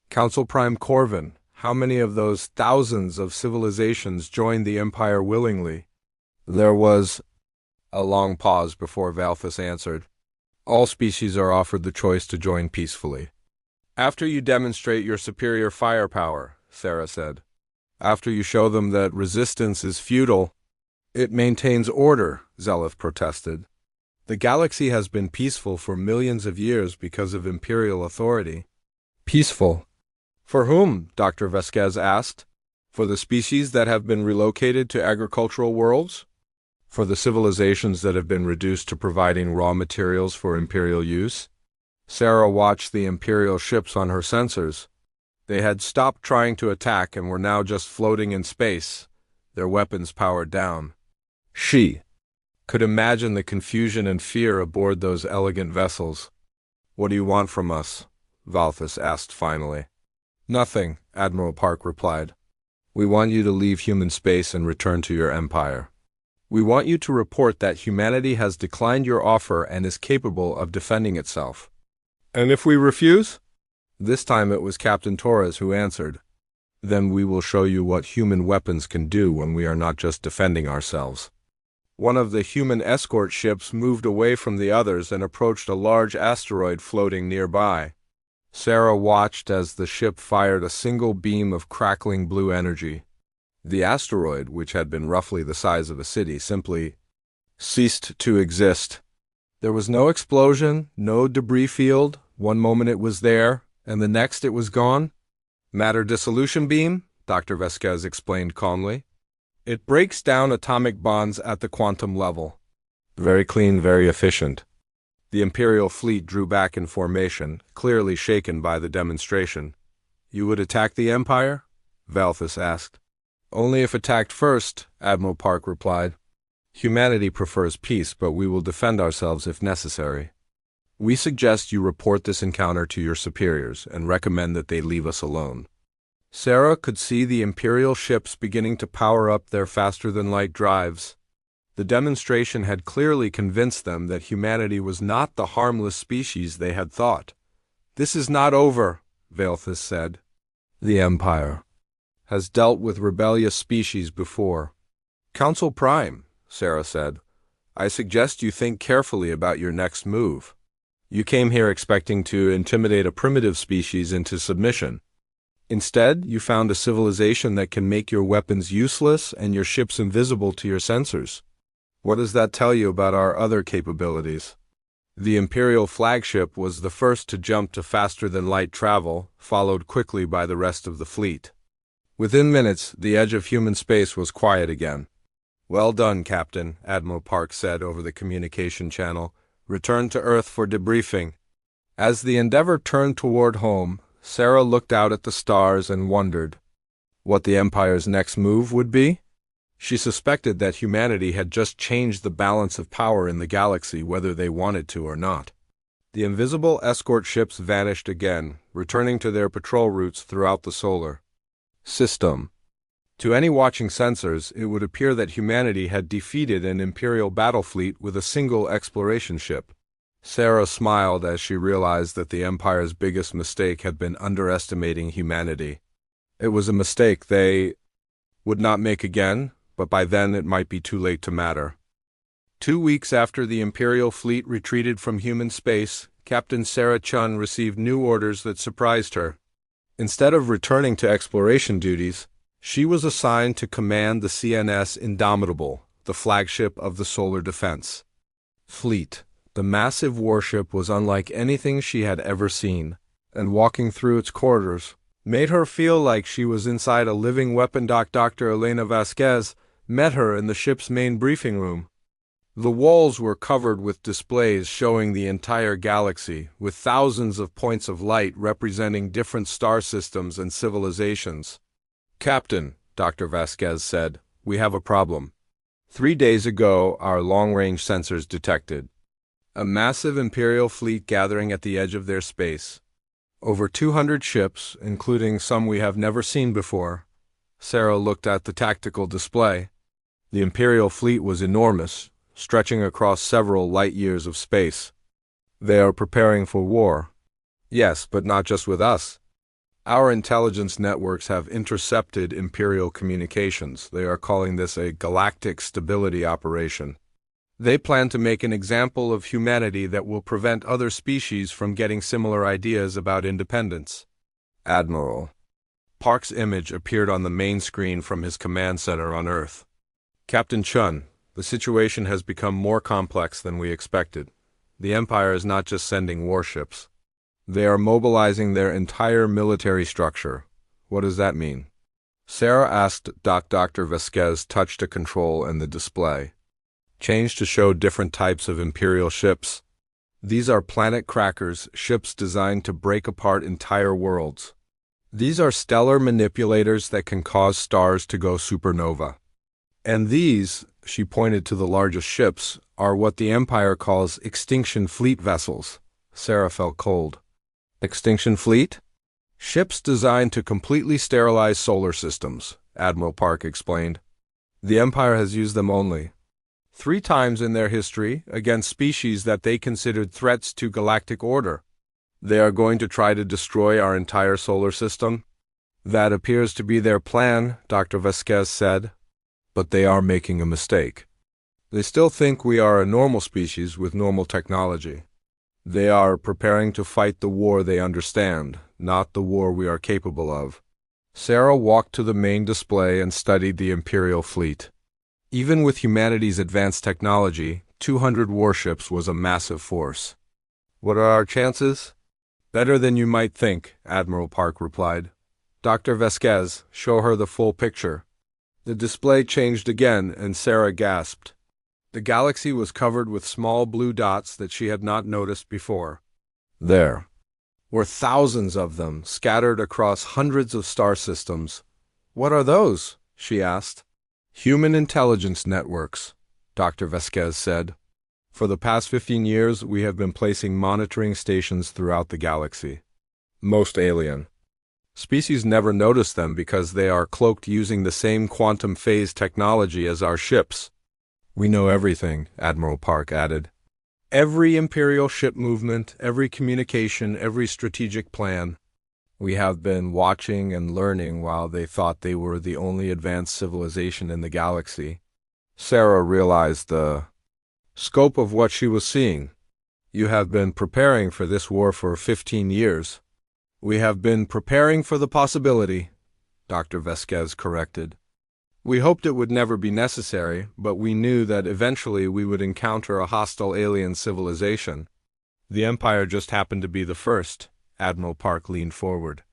"Council Prime Corvin, how many of those thousands of civilizations joined the Empire willingly?" There was a long pause before Valthus answered. "All species are offered the choice to join peacefully. After you demonstrate your superior firepower," Sarah said. "After you show them that resistance is futile." "It maintains order," Zelith protested. "The galaxy has been peaceful for millions of years because of Imperial authority." "Peaceful? For whom?" Dr. Vasquez asked. "For the species that have been relocated to agricultural worlds? For the civilizations that have been reduced to providing raw materials for Imperial use?" Sarah watched the Imperial ships on her sensors. They had stopped trying to attack and were now just floating in space, their weapons powered down. She could imagine the confusion and fear aboard those elegant vessels. "What do you want from us?" Valthus asked finally. "Nothing," Admiral Park replied. "We want you to leave human space and return to your empire. We want you to report that humanity has declined your offer and is capable of defending itself." "And if we refuse?" This time it was Captain Torres who answered. "Then we will show you what human weapons can do when we are not just defending ourselves." One of the human escort ships moved away from the others and approached a large asteroid floating nearby. Sarah watched as the ship fired a single beam of crackling blue energy. The asteroid, which had been roughly the size of a city, simply ceased to exist. There was no explosion, no debris field. One moment it was there, and the next it was gone. "Matter dissolution beam," Dr. Vasquez explained calmly. It breaks down atomic bonds at the quantum level. Very clean, very efficient. The Imperial fleet drew back in formation, clearly shaken by the demonstration. You would attack the Empire? Valthus asked. Only if attacked first, Admiral Park replied. Humanity prefers peace, but we will defend ourselves if necessary. We suggest you report this encounter to your superiors and recommend that they leave us alone. Sarah could see the Imperial ships beginning to power up their faster-than-light drives. The demonstration had clearly convinced them that humanity was not the harmless species they had thought. This is not over, Valthus said. The Empire has dealt with rebellious species before. Council Prime, Sarah said, I suggest you think carefully about your next move. You came here expecting to intimidate a primitive species into submission. Instead, you found a civilization that can make your weapons useless and your ships invisible to your sensors. What does that tell you about our other capabilities? The Imperial flagship was the first to jump to faster-than-light travel, followed quickly by the rest of the fleet. Within minutes, the edge of human space was quiet again. Well done, Captain, Admiral Park said over the communication channel. Return to Earth for debriefing. As the Endeavour turned toward home, Sarah looked out at the stars and wondered what the Empire's next move would be. She suspected that humanity had just changed the balance of power in the galaxy, whether they wanted to or not. The invisible escort ships vanished again, returning to their patrol routes throughout the solar system. To any watching sensors, it would appear that humanity had defeated an Imperial battle fleet with a single exploration ship. Sarah smiled as she realized that the Empire's biggest mistake had been underestimating humanity. It was a mistake they would not make again, but by then it might be too late to matter. 2 weeks after the Imperial fleet retreated from human space, Captain Sarah Chun received new orders that surprised her. Instead of returning to exploration duties, she was assigned to command the CNS Indomitable, the flagship of the Solar Defense Fleet. The massive warship was unlike anything she had ever seen, and walking through its corridors made her feel like she was inside a living weapon. Dr. Elena Vasquez met her in the ship's main briefing room. The walls were covered with displays showing the entire galaxy, with thousands of points of light representing different star systems and civilizations. Captain, Dr. Vasquez said, we have a problem. 3 days ago, our long-range sensors detected a massive Imperial fleet gathering at the edge of their space. Over 200 ships, including some we have never seen before. Sarah looked at the tactical display. The Imperial fleet was enormous, stretching across several light-years of space. They are preparing for war. Yes, but not just with us. Our intelligence networks have intercepted Imperial communications. They are calling this a galactic stability operation. They plan to make an example of humanity that will prevent other species from getting similar ideas about independence. Admiral Park's image appeared on the main screen from his command center on Earth. Captain Chun, the situation has become more complex than we expected. The Empire is not just sending warships. They are mobilizing their entire military structure. What does that mean? Sarah asked. Dr. Vasquez touched a control in the display. Change to show different types of Imperial ships. These are planet crackers, ships designed to break apart entire worlds. These are stellar manipulators that can cause stars to go supernova. And these, she pointed to the largest ships, are what the Empire calls extinction fleet vessels. Sarah felt cold. Extinction fleet? Ships designed to completely sterilize solar systems, Admiral Park explained. The Empire has used them only 3 times in their history against species that they considered threats to galactic order. They are going to try to destroy our entire solar system? That appears to be their plan, Dr. Vasquez said. But they are making a mistake. They still think we are a normal species with normal technology. They are preparing to fight the war they understand, not the war we are capable of. Sarah walked to the main display and studied the Imperial fleet. Even with humanity's advanced technology, 200 warships was a massive force. What are our chances? Better than you might think, Admiral Park replied. Dr. Vasquez, show her the full picture. The display changed again, and Sarah gasped. The galaxy was covered with small blue dots that she had not noticed before. There were thousands of them, scattered across hundreds of star systems. "What are those?" she asked. "Human intelligence networks," Dr. Vasquez said. "For the past 15 years, we have been placing monitoring stations throughout the galaxy. Most alien species never notice them because they are cloaked using the same quantum phase technology as our ships." "We know everything," Admiral Park added. "Every Imperial ship movement, every communication, every strategic plan. We have been watching and learning while they thought they were the only advanced civilization in the galaxy." Sarah realized the scope of what she was seeing. "You have been preparing for this war for 15 years. "We have been preparing for the possibility," Dr. Vasquez corrected. "We hoped it would never be necessary, but we knew that eventually we would encounter a hostile alien civilization. The Empire just happened to be the first." Admiral Park leaned forward.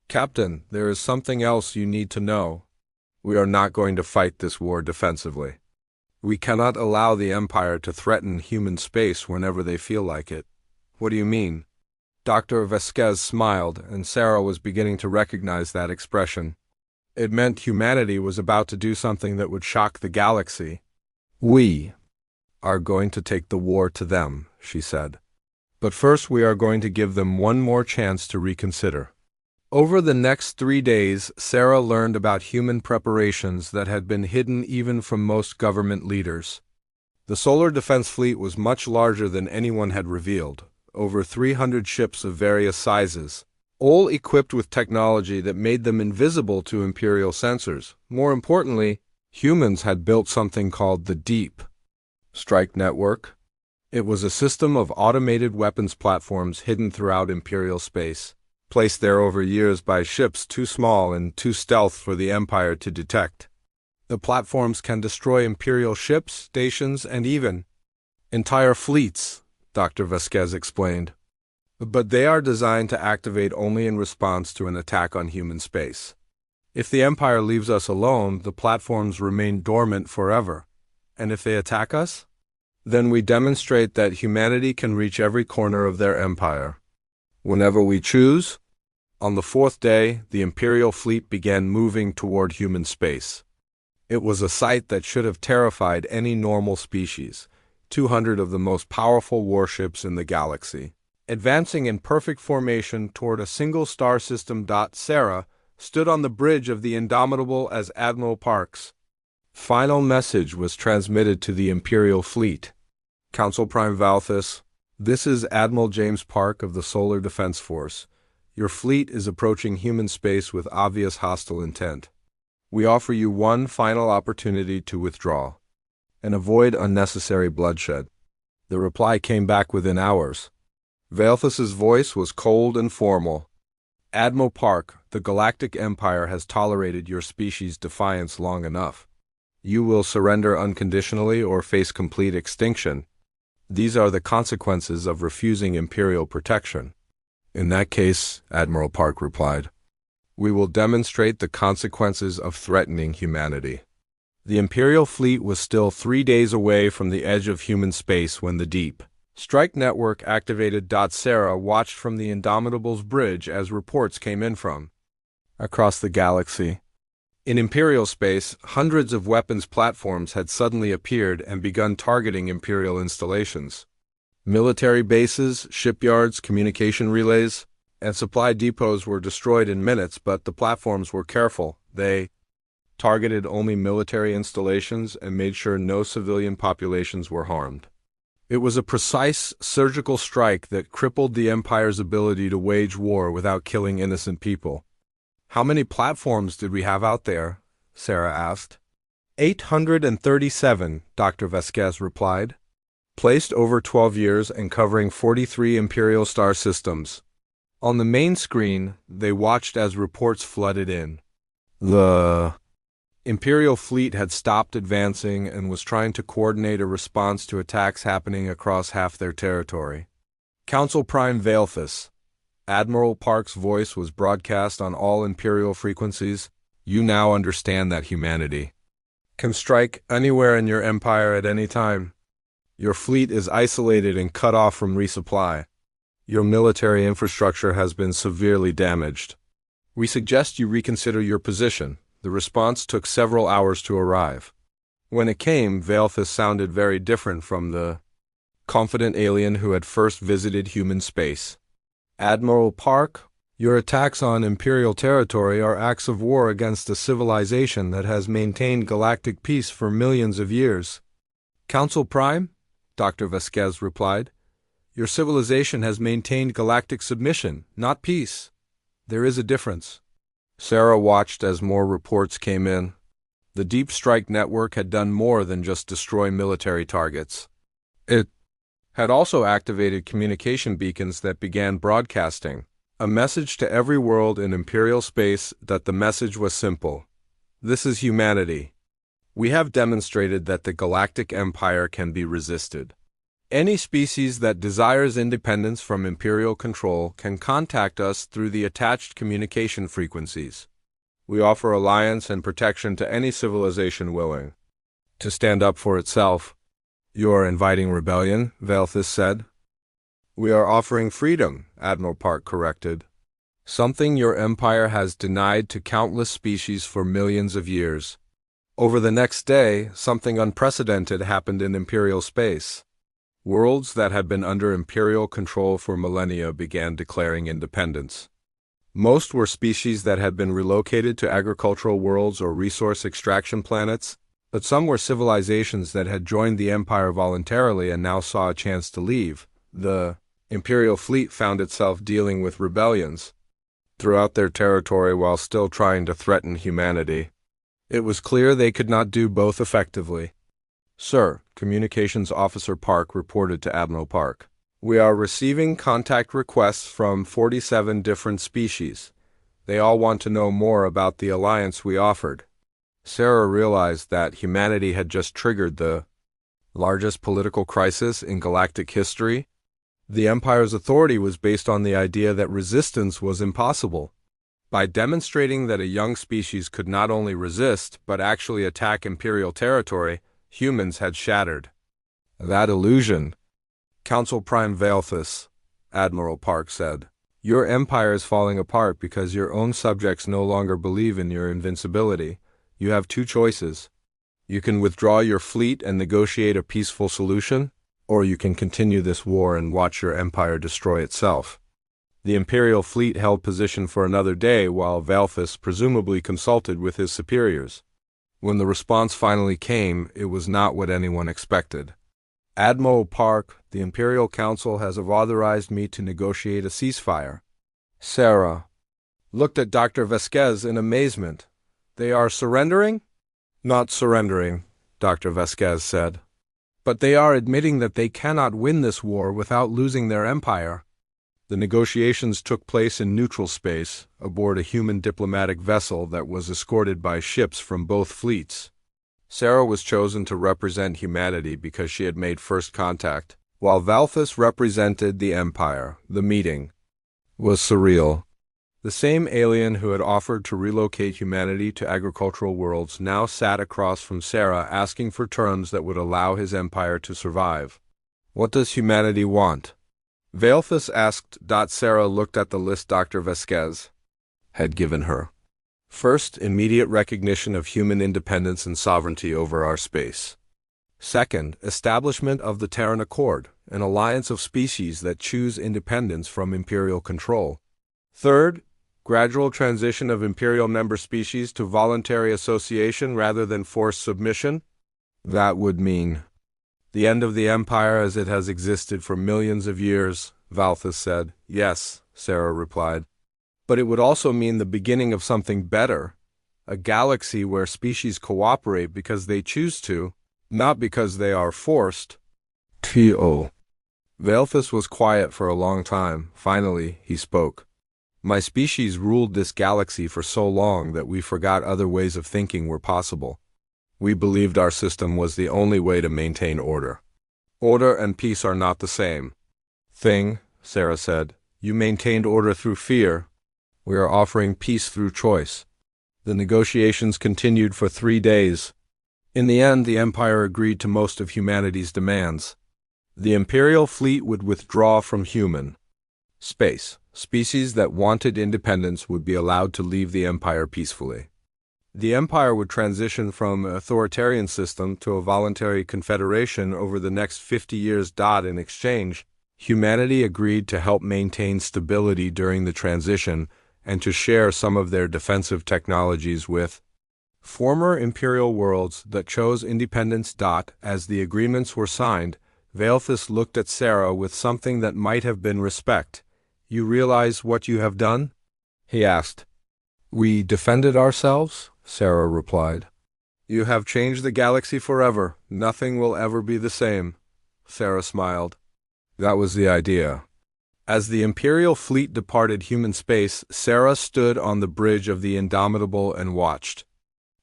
"Captain, there is something else you need to know. We are not going to fight this war defensively. We cannot allow the Empire to threaten human space whenever they feel like it." "What do you mean?" Dr. Vasquez smiled, and Sarah was beginning to recognize that expression. It meant humanity was about to do something that would shock the galaxy. "We are going to take the war to them," she said. "But first we are going to give them one more chance to reconsider." Over the next 3 days, Sarah learned about human preparations that had been hidden even from most government leaders. The Solar Defense Fleet was much larger than anyone had revealed. Over 300 ships of various sizes, all equipped with technology that made them invisible to Imperial sensors. More importantly, humans had built something called the Deep Strike Network. It was a system of automated weapons platforms hidden throughout Imperial space, placed there over years by ships too small and too stealth for the Empire to detect. The platforms can destroy Imperial ships, stations, and even entire fleets, Dr. Vasquez explained. But they are designed to activate only in response to an attack on human space. If the Empire leaves us alone, the platforms remain dormant forever. And if they attack us, then we demonstrate that humanity can reach every corner of their empire whenever we choose. On the 4th day, the Imperial fleet began moving toward human space. It was a sight that should have terrified any normal species. 200 of the most powerful warships in the galaxy, advancing in perfect formation toward a single star system. Sarah stood on the bridge of the Indomitable as Admiral Park's final message was transmitted to the Imperial fleet. "Council Prime Valthus, this is Admiral James Park of the Solar Defense Force. Your fleet is approaching human space with obvious hostile intent. We offer you one final opportunity to withdraw and avoid unnecessary bloodshed." The reply came back within hours. Valthus's voice was cold and formal. "Admiral Park, the Galactic Empire has tolerated your species' defiance long enough. You will surrender unconditionally or face complete extinction. These are the consequences of refusing Imperial protection." "In that case," Admiral Park replied, "we will demonstrate the consequences of threatening humanity." The Imperial fleet was still 3 days away from the edge of human space when the Deep Strike Network activated. Sarah watched from the Indomitable's bridge as reports came in from across the galaxy. In Imperial space, hundreds of weapons platforms had suddenly appeared and begun targeting Imperial installations. Military bases, shipyards, communication relays, and supply depots were destroyed in minutes, but the platforms were careful. They targeted only military installations and made sure no civilian populations were harmed. It was a precise surgical strike that crippled the Empire's ability to wage war without killing innocent people. "How many platforms did we have out there?" Sarah asked. 837, Dr. Vasquez replied. "Placed over 12 years and covering 43 Imperial star systems." On the main screen, they watched as reports flooded in. The Imperial fleet had stopped advancing and was trying to coordinate a response to attacks happening across half their territory. "Council Prime Valthus," Admiral Park's voice was broadcast on all Imperial frequencies. "You now understand that humanity can strike anywhere in your empire at any time. Your fleet is isolated and cut off from resupply. Your military infrastructure has been severely damaged. We suggest you reconsider your position. The response took several hours to arrive. When it came, Valthus sounded very different from the confident alien who had first visited human space. Admiral Park, your attacks on Imperial territory are acts of war against a civilization that has maintained galactic peace for millions of years. Council Prime, Dr. Vasquez replied, your civilization has maintained galactic submission, not peace. There is a difference. Sarah watched as more reports came in. The Deep Strike Network had done more than just destroy military targets. It had also activated communication beacons that began broadcasting a message to every world in Imperial space. That the message was simple. This is humanity. We have demonstrated that the Galactic Empire can be resisted. Any species that desires independence from Imperial control can contact us through the attached communication frequencies. We offer alliance and protection to any civilization willing to stand up for itself. You are inviting rebellion, Valthus said. We are offering freedom, Admiral Park corrected. Something your empire has denied to countless species for millions of years. Over the next day, something unprecedented happened in Imperial space. Worlds that had been under Imperial control for millennia began declaring independence. Most were species that had been relocated to agricultural worlds or resource extraction planets, but some were civilizations that had joined the Empire voluntarily and now saw a chance to leave. The Imperial fleet found itself dealing with rebellions throughout their territory while still trying to threaten humanity. It was clear they could not do both effectively. Sir, Communications Officer Park reported to Admiral Park. We are receiving contact requests from 47 different species. They all want to know more about the alliance we offered. Sarah realized that humanity had just triggered the largest political crisis in galactic history. The Empire's authority was based on the idea that resistance was impossible. By demonstrating that a young species could not only resist, but actually attack Imperial territory, humans had shattered that illusion. Council Prime Valthus, Admiral Park said, your empire is falling apart because your own subjects no longer believe in your invincibility. You have two choices. You can withdraw your fleet and negotiate a peaceful solution, or you can continue this war and watch your empire destroy itself. The Imperial fleet held position for another day while Valthus presumably consulted with his superiors. When the response finally came, it was not what anyone expected. Admiral Park, the Imperial Council has authorized me to negotiate a ceasefire. Sarah looked at Dr. Vasquez in amazement. They are surrendering? Not surrendering, Dr. Vasquez said. But they are admitting that they cannot win this war without losing their empire. The negotiations took place in neutral space, aboard a human diplomatic vessel that was escorted by ships from both fleets. Sarah was chosen to represent humanity because she had made first contact, while Valthus represented the Empire. The meeting was surreal. The same alien who had offered to relocate humanity to agricultural worlds now sat across from Sarah asking for terms that would allow his empire to survive. What does humanity want? Valthus asked. Sarah looked at the list Dr. Vasquez had given her. First, immediate recognition of human independence and sovereignty over our space. Second, establishment of the Terran Accord, an alliance of species that choose independence from Imperial control. Third, gradual transition of Imperial member species to voluntary association rather than forced submission. That would mean the end of the Empire as it has existed for millions of years, Valthus said. Yes, Sarah replied. But it would also mean the beginning of something better, a galaxy where species cooperate because they choose to, not because they are forced. T.O. Valthus was quiet for a long time. Finally, he spoke. My species ruled this galaxy for so long that we forgot other ways of thinking were possible. We believed our system was the only way to maintain order. Order and peace are not the same thing, Sarah said. You maintained order through fear. We are offering peace through choice. The negotiations continued for 3 days. In the end, the Empire agreed to most of humanity's demands. The Imperial fleet would withdraw from human space. Species that wanted independence would be allowed to leave the Empire peacefully. The Empire would transition from an authoritarian system to a voluntary confederation over the next 50 years. In exchange, humanity agreed to help maintain stability during the transition and to share some of their defensive technologies with former imperial worlds that chose independence. As the agreements were signed, Valthus looked at Sarah with something that might have been respect. "You realize what you have done?" he asked. "We defended ourselves," Sarah replied. "You have changed the galaxy forever. Nothing will ever be the same." Sarah smiled. That was the idea. As the Imperial fleet departed human space, Sarah stood on the bridge of the Indomitable and watched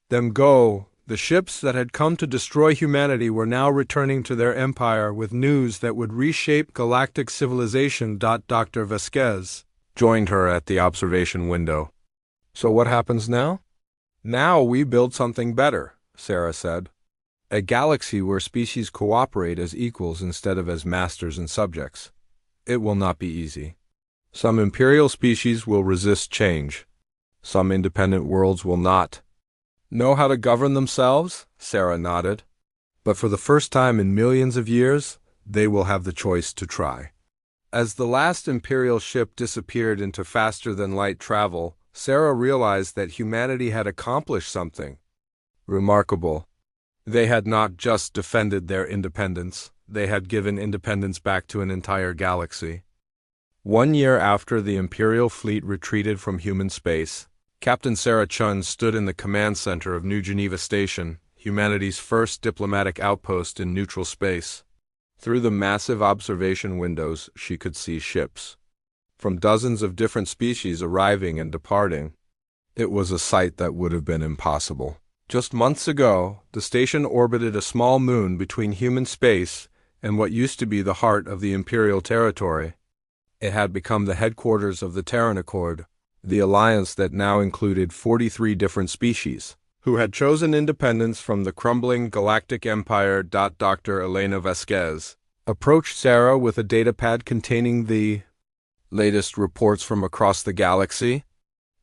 them go. The ships that had come to destroy humanity were now returning to their empire with news that would reshape galactic civilization. Dr. Vasquez joined her at the observation window. "So what happens now?" "Now we build something better," Sarah said. "A galaxy where species cooperate as equals instead of as masters and subjects. It will not be easy. Some imperial species will resist change. Some independent worlds will not know how to govern themselves," Sarah nodded. "But for the first time in millions of years, they will have the choice to try." As the last Imperial ship disappeared into faster-than-light travel, Sarah realized that humanity had accomplished something remarkable. They had not just defended their independence, they had given independence back to an entire galaxy. 1 year after the Imperial fleet retreated from human space, Captain Sarah Chun stood in the command center of New Geneva Station, humanity's first diplomatic outpost in neutral space. Through the massive observation windows, she could see ships from dozens of different species arriving and departing. It was a sight that would have been impossible just months ago. The station orbited a small moon between human space and what used to be the heart of the Imperial territory. It had become the headquarters of the Terran Accord, the alliance that now included 43 different species, who had chosen independence from the crumbling galactic empire. Dr. Elena Vasquez approached Sarah with a datapad containing the latest reports from across the galaxy.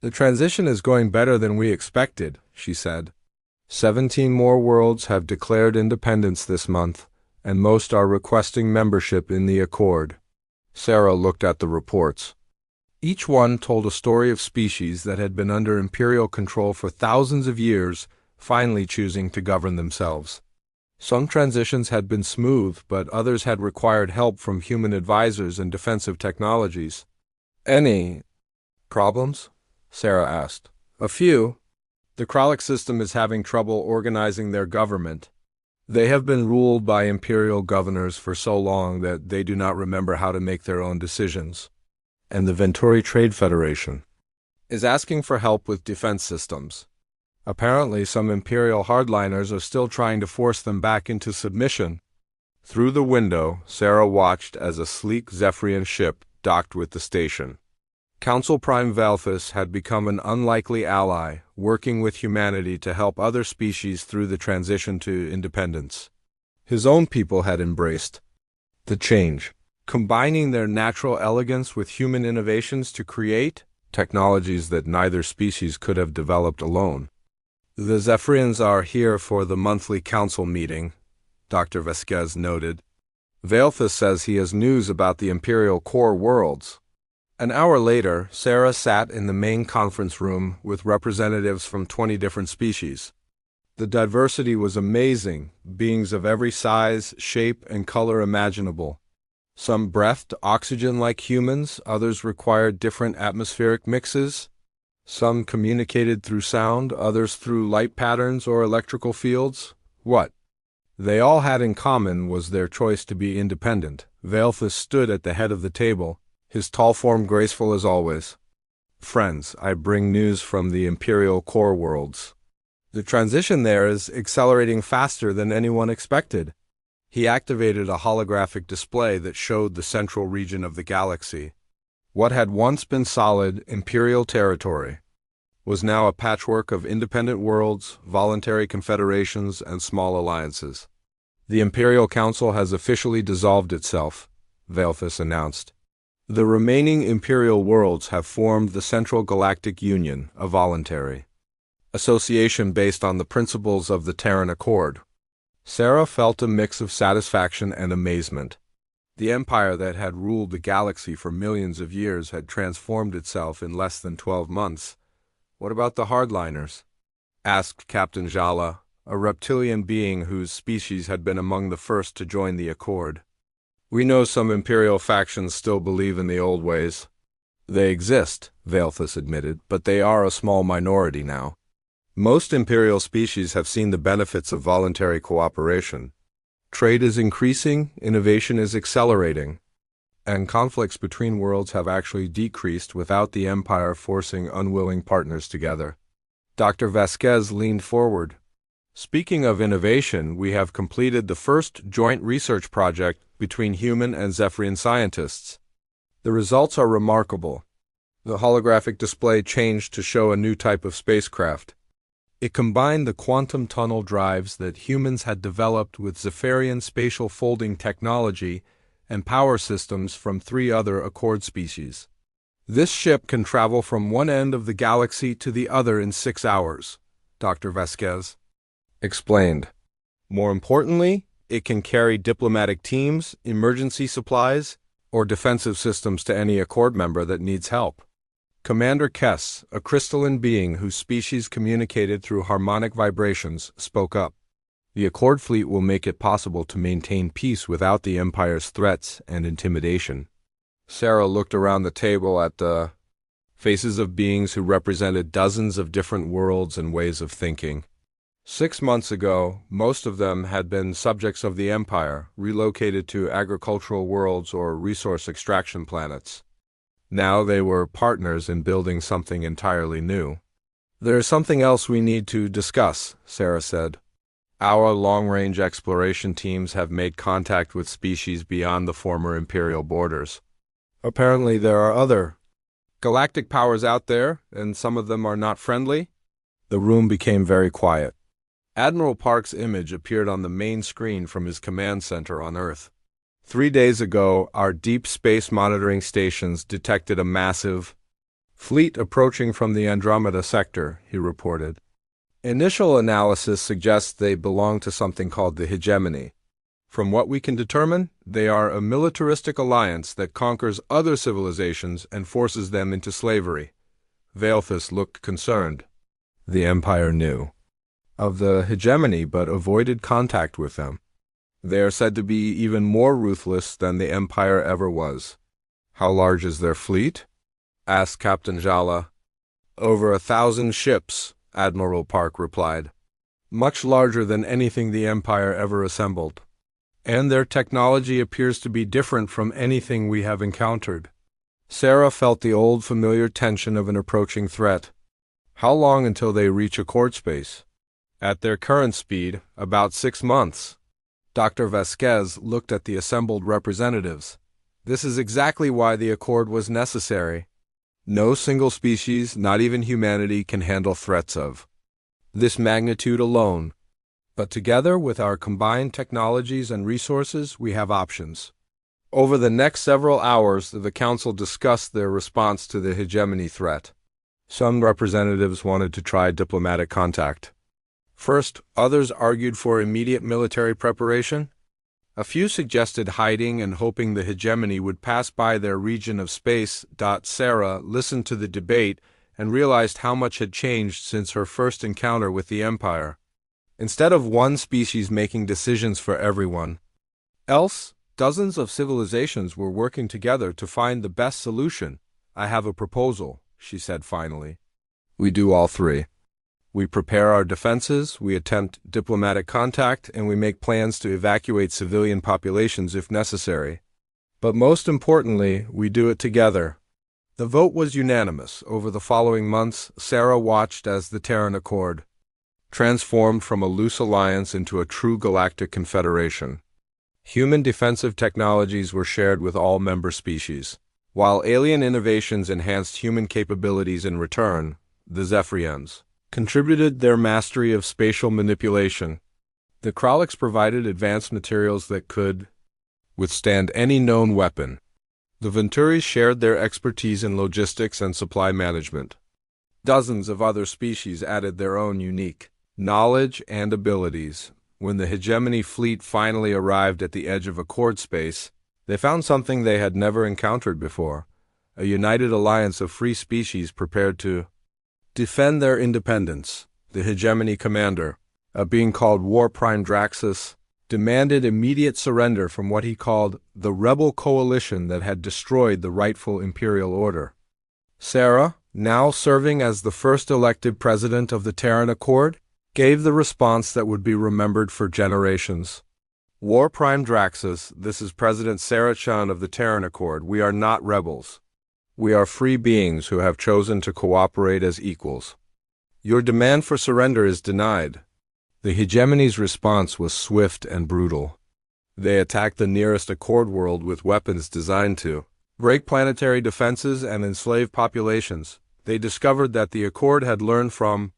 "The transition is going better than we expected," she said. 17 more worlds have declared independence this month, and most are requesting membership in the Accord. Sarah looked at the reports. Each one told a story of species that had been under imperial control for thousands of years, finally choosing to govern themselves. Some transitions had been smooth, but others had required help from human advisors and defensive technologies. "Any problems?" Sarah asked. "A few. The Kralik system is having trouble organizing their government. They have been ruled by imperial governors for so long that they do not remember how to make their own decisions. And the Venturi Trade Federation is asking for help with defense systems. Apparently, some imperial hardliners are still trying to force them back into submission." Through the window, Sarah watched as a sleek Zephyrian ship docked with the station. Council Prime Valthus had become an unlikely ally, working with humanity to help other species through the transition to independence. His own people had embraced the change, combining their natural elegance with human innovations to create technologies that neither species could have developed alone. "The Zephyrians are here for the monthly council meeting," Dr. Vasquez noted. "Valthus says he has news about the Imperial core worlds." An hour later, Sarah sat in the main conference room with representatives from 20 different species. The diversity was amazing, beings of every size, shape, and color imaginable. Some breathed oxygen like humans, others required different atmospheric mixes. Some communicated through sound, others through light patterns or electrical fields. What they all had in common was their choice to be independent. Valthus stood at the head of the table, his tall form graceful as always. "Friends, I bring news from the Imperial core worlds. The transition there is accelerating faster than anyone expected." He activated a holographic display that showed the central region of the galaxy, what had once been solid Imperial territory. was now a patchwork of independent worlds, voluntary confederations, and small alliances. The Imperial Council has officially dissolved itself, Velthus announced. The remaining Imperial worlds have formed the Central Galactic Union, a voluntary association based on the principles of the Terran Accord. Sarah felt a mix of satisfaction and amazement. The empire that had ruled the galaxy for millions of years had transformed itself in less than 12 months. "What about the hardliners?" asked Captain Jala, a reptilian being whose species had been among the first to join the Accord. "We know some Imperial factions still believe in the old ways." "They exist," Velthus admitted, "but they are a small minority now. Most Imperial species have seen the benefits of voluntary cooperation. Trade is increasing, innovation is accelerating, and conflicts between worlds have actually decreased without the Empire forcing unwilling partners together." Dr. Vasquez leaned forward. "Speaking of innovation, we have completed the first joint research project between human and Zephyrian scientists. The results are remarkable." The holographic display changed to show a new type of spacecraft. It combined the quantum tunnel drives that humans had developed with Zephyrian spatial folding technology and power systems from 3 other Accord species. "This ship can travel from one end of the galaxy to the other in 6 hours," Dr. Vasquez explained. "More importantly, it can carry diplomatic teams, emergency supplies, or defensive systems to any Accord member that needs help." Commander Kess, a crystalline being whose species communicated through harmonic vibrations, spoke up. "The Accord fleet will make it possible to maintain peace without the Empire's threats and intimidation." Sarah looked around the table at the faces of beings who represented dozens of different worlds and ways of thinking. 6 months ago, most of them had been subjects of the Empire, relocated to agricultural worlds or resource extraction planets. Now they were partners in building something entirely new. "There's something else we need to discuss," Sarah said. "Our long-range exploration teams have made contact with species beyond the former Imperial borders. Apparently there are other galactic powers out there, and some of them are not friendly." The room became very quiet. Admiral Park's image appeared on the main screen from his command center on Earth. 3 days ago, our deep space monitoring stations detected a massive fleet approaching from the Andromeda sector, he reported. "Initial analysis suggests they belong to something called the Hegemony. From what we can determine, they are a militaristic alliance that conquers other civilizations and forces them into slavery." Velthus looked concerned. The Empire knew of the Hegemony but avoided contact with them. They are said to be even more ruthless than the Empire ever was. "How large is their fleet?" asked Captain Jala. "Over 1,000 ships," Admiral Park replied. "Much larger than anything the Empire ever assembled. And their technology appears to be different from anything we have encountered." Sarah felt the old familiar tension of an approaching threat. "How long until they reach Accord space?" "At their current speed, about 6 months." Dr. Vasquez looked at the assembled representatives. "This is exactly why the Accord was necessary. No single species, not even humanity, can handle threats of this magnitude alone. But together, with our combined technologies and resources, we have options." Over the next several hours, the Council discussed their response to the hegemony threat. Some representatives wanted to try diplomatic contact. First, others argued for immediate military preparation. A few suggested hiding and hoping the hegemony would pass by their region of space. Sarah listened to the debate and realized how much had changed since her first encounter with the Empire. Instead of one species making decisions for everyone else, dozens of civilizations were working together to find the best solution. "I have a proposal," she said finally. "We do all 3. We prepare our defenses, we attempt diplomatic contact, and we make plans to evacuate civilian populations if necessary. But most importantly, we do it together." The vote was unanimous. Over the following months, Sarah watched as the Terran Accord transformed from a loose alliance into a true galactic confederation. Human defensive technologies were shared with all member species, while alien innovations enhanced human capabilities in return. the Zephyrians, contributed their mastery of spatial manipulation. The Kraliks provided advanced materials that could withstand any known weapon. The Venturis shared their expertise in logistics and supply management. Dozens of other species added their own unique knowledge and abilities. When the Hegemony fleet finally arrived at the edge of Accord space, they found something they had never encountered before: a united alliance of free species prepared to defend their independence. The Hegemony commander, a being called War Prime Draxus, demanded immediate surrender from what he called the rebel coalition that had destroyed the rightful imperial order. Sarah, now serving as the first elected president of the Terran Accord, gave the response that would be remembered for generations. War Prime Draxus, this is President Sarah Chun of the Terran Accord. We are not rebels. We are free beings who have chosen to cooperate as equals. Your demand for surrender is denied. The Hegemony's response was swift and brutal. They attacked the nearest Accord world with weapons designed to break planetary defenses and enslave populations. They discovered that the Accord had learned from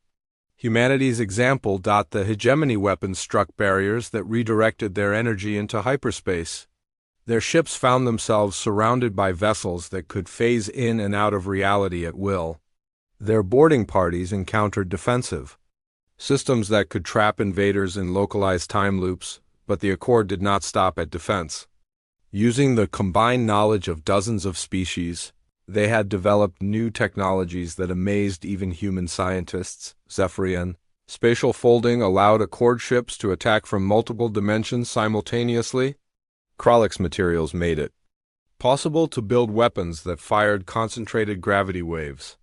humanity's example. The Hegemony weapons struck barriers that redirected their energy into hyperspace. Their ships found themselves surrounded by vessels that could phase in and out of reality at will. Their boarding parties encountered defensive systems that could trap invaders in localized time loops, but the Accord did not stop at defense. Using the combined knowledge of dozens of species, they had developed new technologies that amazed even human scientists. Zephyrian spatial folding allowed Accord ships to attack from multiple dimensions simultaneously. Kraliks materials made it possible to build weapons that fired concentrated gravity waves.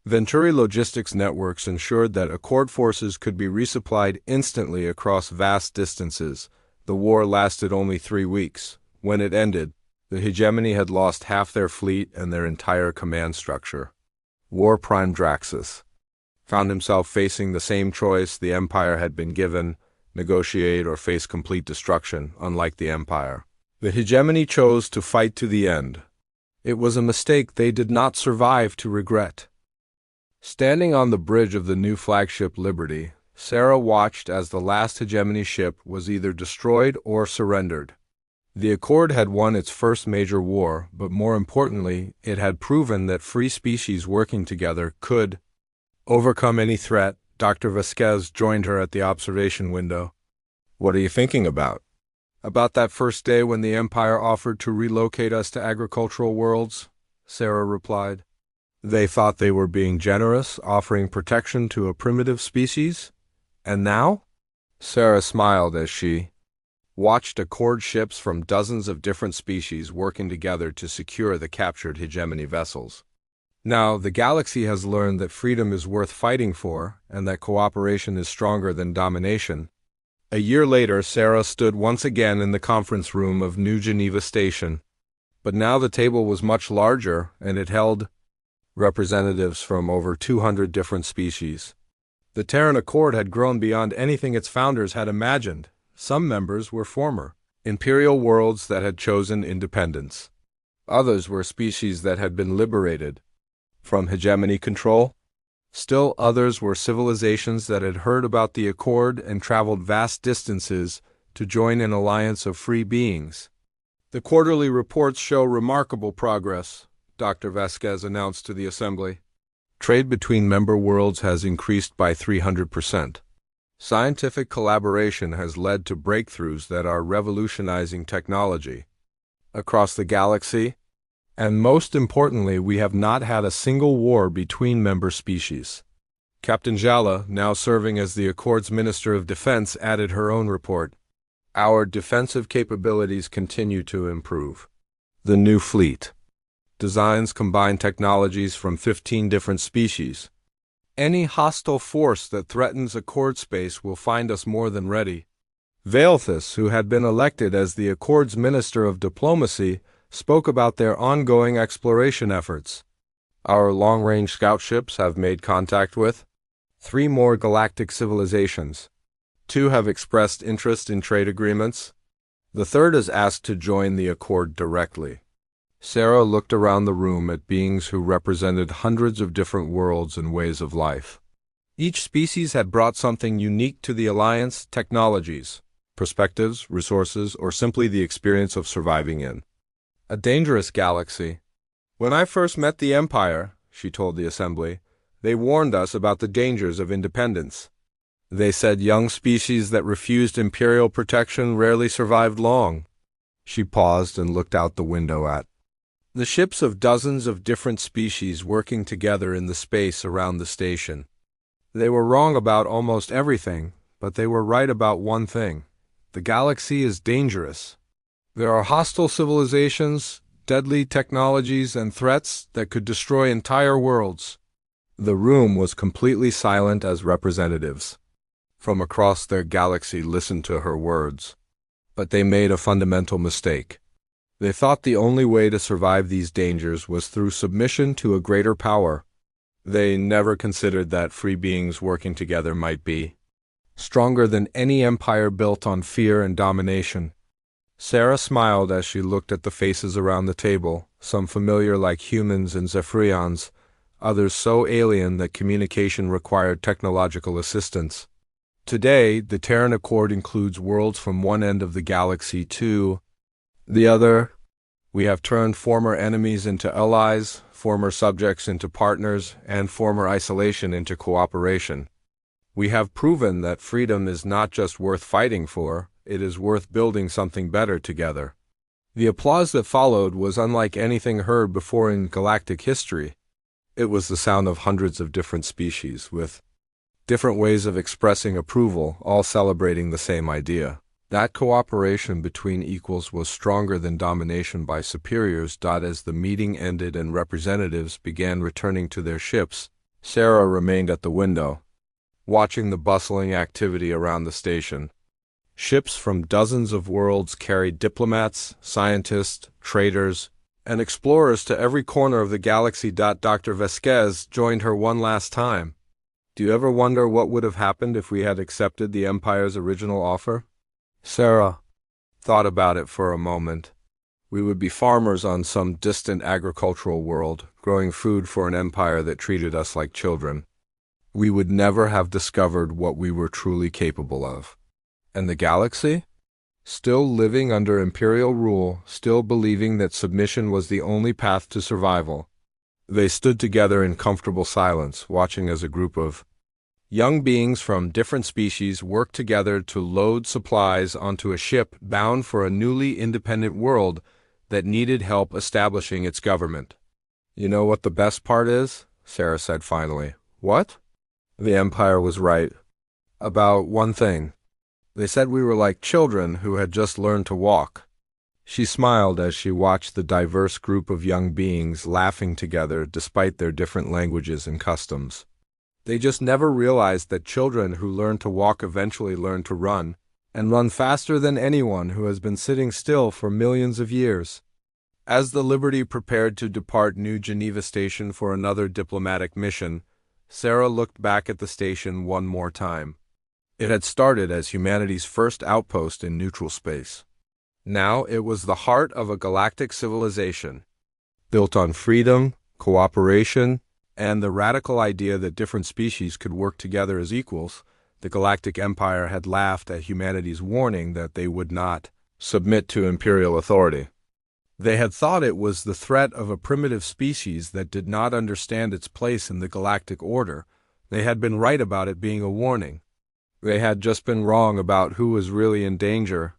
Venturi logistics networks ensured that Accord forces could be resupplied instantly across vast distances. The war lasted only 3 weeks. When it ended, the Hegemony had lost half their fleet and their entire command structure. War Prime Draxus found himself facing the same choice the Empire had been given: negotiate or face complete destruction. Unlike the Empire, the Hegemony chose to fight to the end. It was a mistake they did not survive to regret. Standing on the bridge of the new flagship Liberty, Sarah watched as the last Hegemony ship was either destroyed or surrendered. The Accord had won its first major war, but more importantly, it had proven that free species working together could overcome any threat. Dr. Vasquez joined her at the observation window. "What are you thinking about?" "About that first day when the Empire offered to relocate us to agricultural worlds," Sarah replied. "They thought they were being generous, offering protection to a primitive species. And now?" Sarah smiled as she watched Accord ships from dozens of different species working together to secure the captured Hegemony vessels. Now, the galaxy has learned that freedom is worth fighting for, and that cooperation is stronger than domination. A year later, Sarah stood once again in the conference room of New Geneva Station. But now the table was much larger, and it held representatives from over 200 different species. The Terran Accord had grown beyond anything its founders had imagined. Some members were former imperial worlds that had chosen independence. Others were species that had been liberated from Hegemony control. Still others were civilizations that had heard about the Accord and traveled vast distances to join an alliance of free beings. "The quarterly reports show remarkable progress," Dr. Vasquez announced to the Assembly. "Trade between member worlds has increased by 300%. Scientific collaboration has led to breakthroughs that are revolutionizing technology across the galaxy. And most importantly, we have not had a single war between member species." Captain Jala, now serving as the Accord's Minister of Defense, added her own report. "Our defensive capabilities continue to improve. The new fleet designs combine technologies from 15 different species. Any hostile force that threatens Accord space will find us more than ready." Veilthus, who had been elected as the Accord's Minister of Diplomacy, spoke about their ongoing exploration efforts. "Our long-range scout ships have made contact with 3 more galactic civilizations. 2 have expressed interest in trade agreements. The 3rd is asked to join the Accord directly. Sarah looked around the room at beings who represented hundreds of different worlds and ways of life. Each species had brought something unique to the Alliance: technologies, perspectives, resources, or simply the experience of surviving in a dangerous galaxy. "When I first met the Empire," she told the Assembly, "they warned us about the dangers of independence. They said young species that refused imperial protection rarely survived long." She paused and looked out the window at the ships of dozens of different species working together in the space around the station. They were wrong about almost everything, but they were right about one thing: the galaxy is dangerous. There are hostile civilizations, deadly technologies, and threats that could destroy entire worlds. The room was completely silent as representatives from across their galaxy listened to her words. But they made a fundamental mistake. They thought the only way to survive these dangers was through submission to a greater power. They never considered that free beings working together might be stronger than any empire built on fear and domination. Sarah smiled as she looked at the faces around the table, some familiar like humans and Zephyrians, others so alien that communication required technological assistance. Today, the Terran Accord includes worlds from one end of the galaxy to the other. We have turned former enemies into allies, former subjects into partners, and former isolation into cooperation. We have proven that freedom is not just worth fighting for, it is worth building something better together. The applause that followed was unlike anything heard before in galactic history. It was the sound of hundreds of different species, with different ways of expressing approval, all celebrating the same idea. That cooperation between equals was stronger than domination by superiors. As the meeting ended and representatives began returning to their ships, Sarah remained at the window, watching the bustling activity around the station. Ships from dozens of worlds carried diplomats, scientists, traders, and explorers to every corner of the galaxy. Dr. Vasquez joined her one last time. "Do you ever wonder what would have happened if we had accepted the Empire's original offer?" Sarah thought about it for a moment. "We would be farmers on some distant agricultural world, growing food for an empire that treated us like children. We would never have discovered what we were truly capable of. And the galaxy? Still living under imperial rule, still believing that submission was the only path to survival." They stood together in comfortable silence, watching as a group of young beings from different species worked together to load supplies onto a ship bound for a newly independent world that needed help establishing its government. "You know what the best part is?" Sarah said finally. "What?" "The Empire was right about one thing. They said we were like children who had just learned to walk." She smiled as she watched the diverse group of young beings laughing together despite their different languages and customs. They just never realized that children who learn to walk eventually learn to run, and run faster than anyone who has been sitting still for millions of years. As the Liberty prepared to depart New Geneva Station for another diplomatic mission, Sarah looked back at the station one more time. It had started as humanity's first outpost in neutral space. Now it was the heart of a galactic civilization, built on freedom, cooperation, and the radical idea that different species could work together as equals. The Galactic Empire had laughed at humanity's warning that they would not submit to imperial authority. They had thought it was the threat of a primitive species that did not understand its place in the galactic order. They had been right about it being a warning. They had just been wrong about who was really in danger.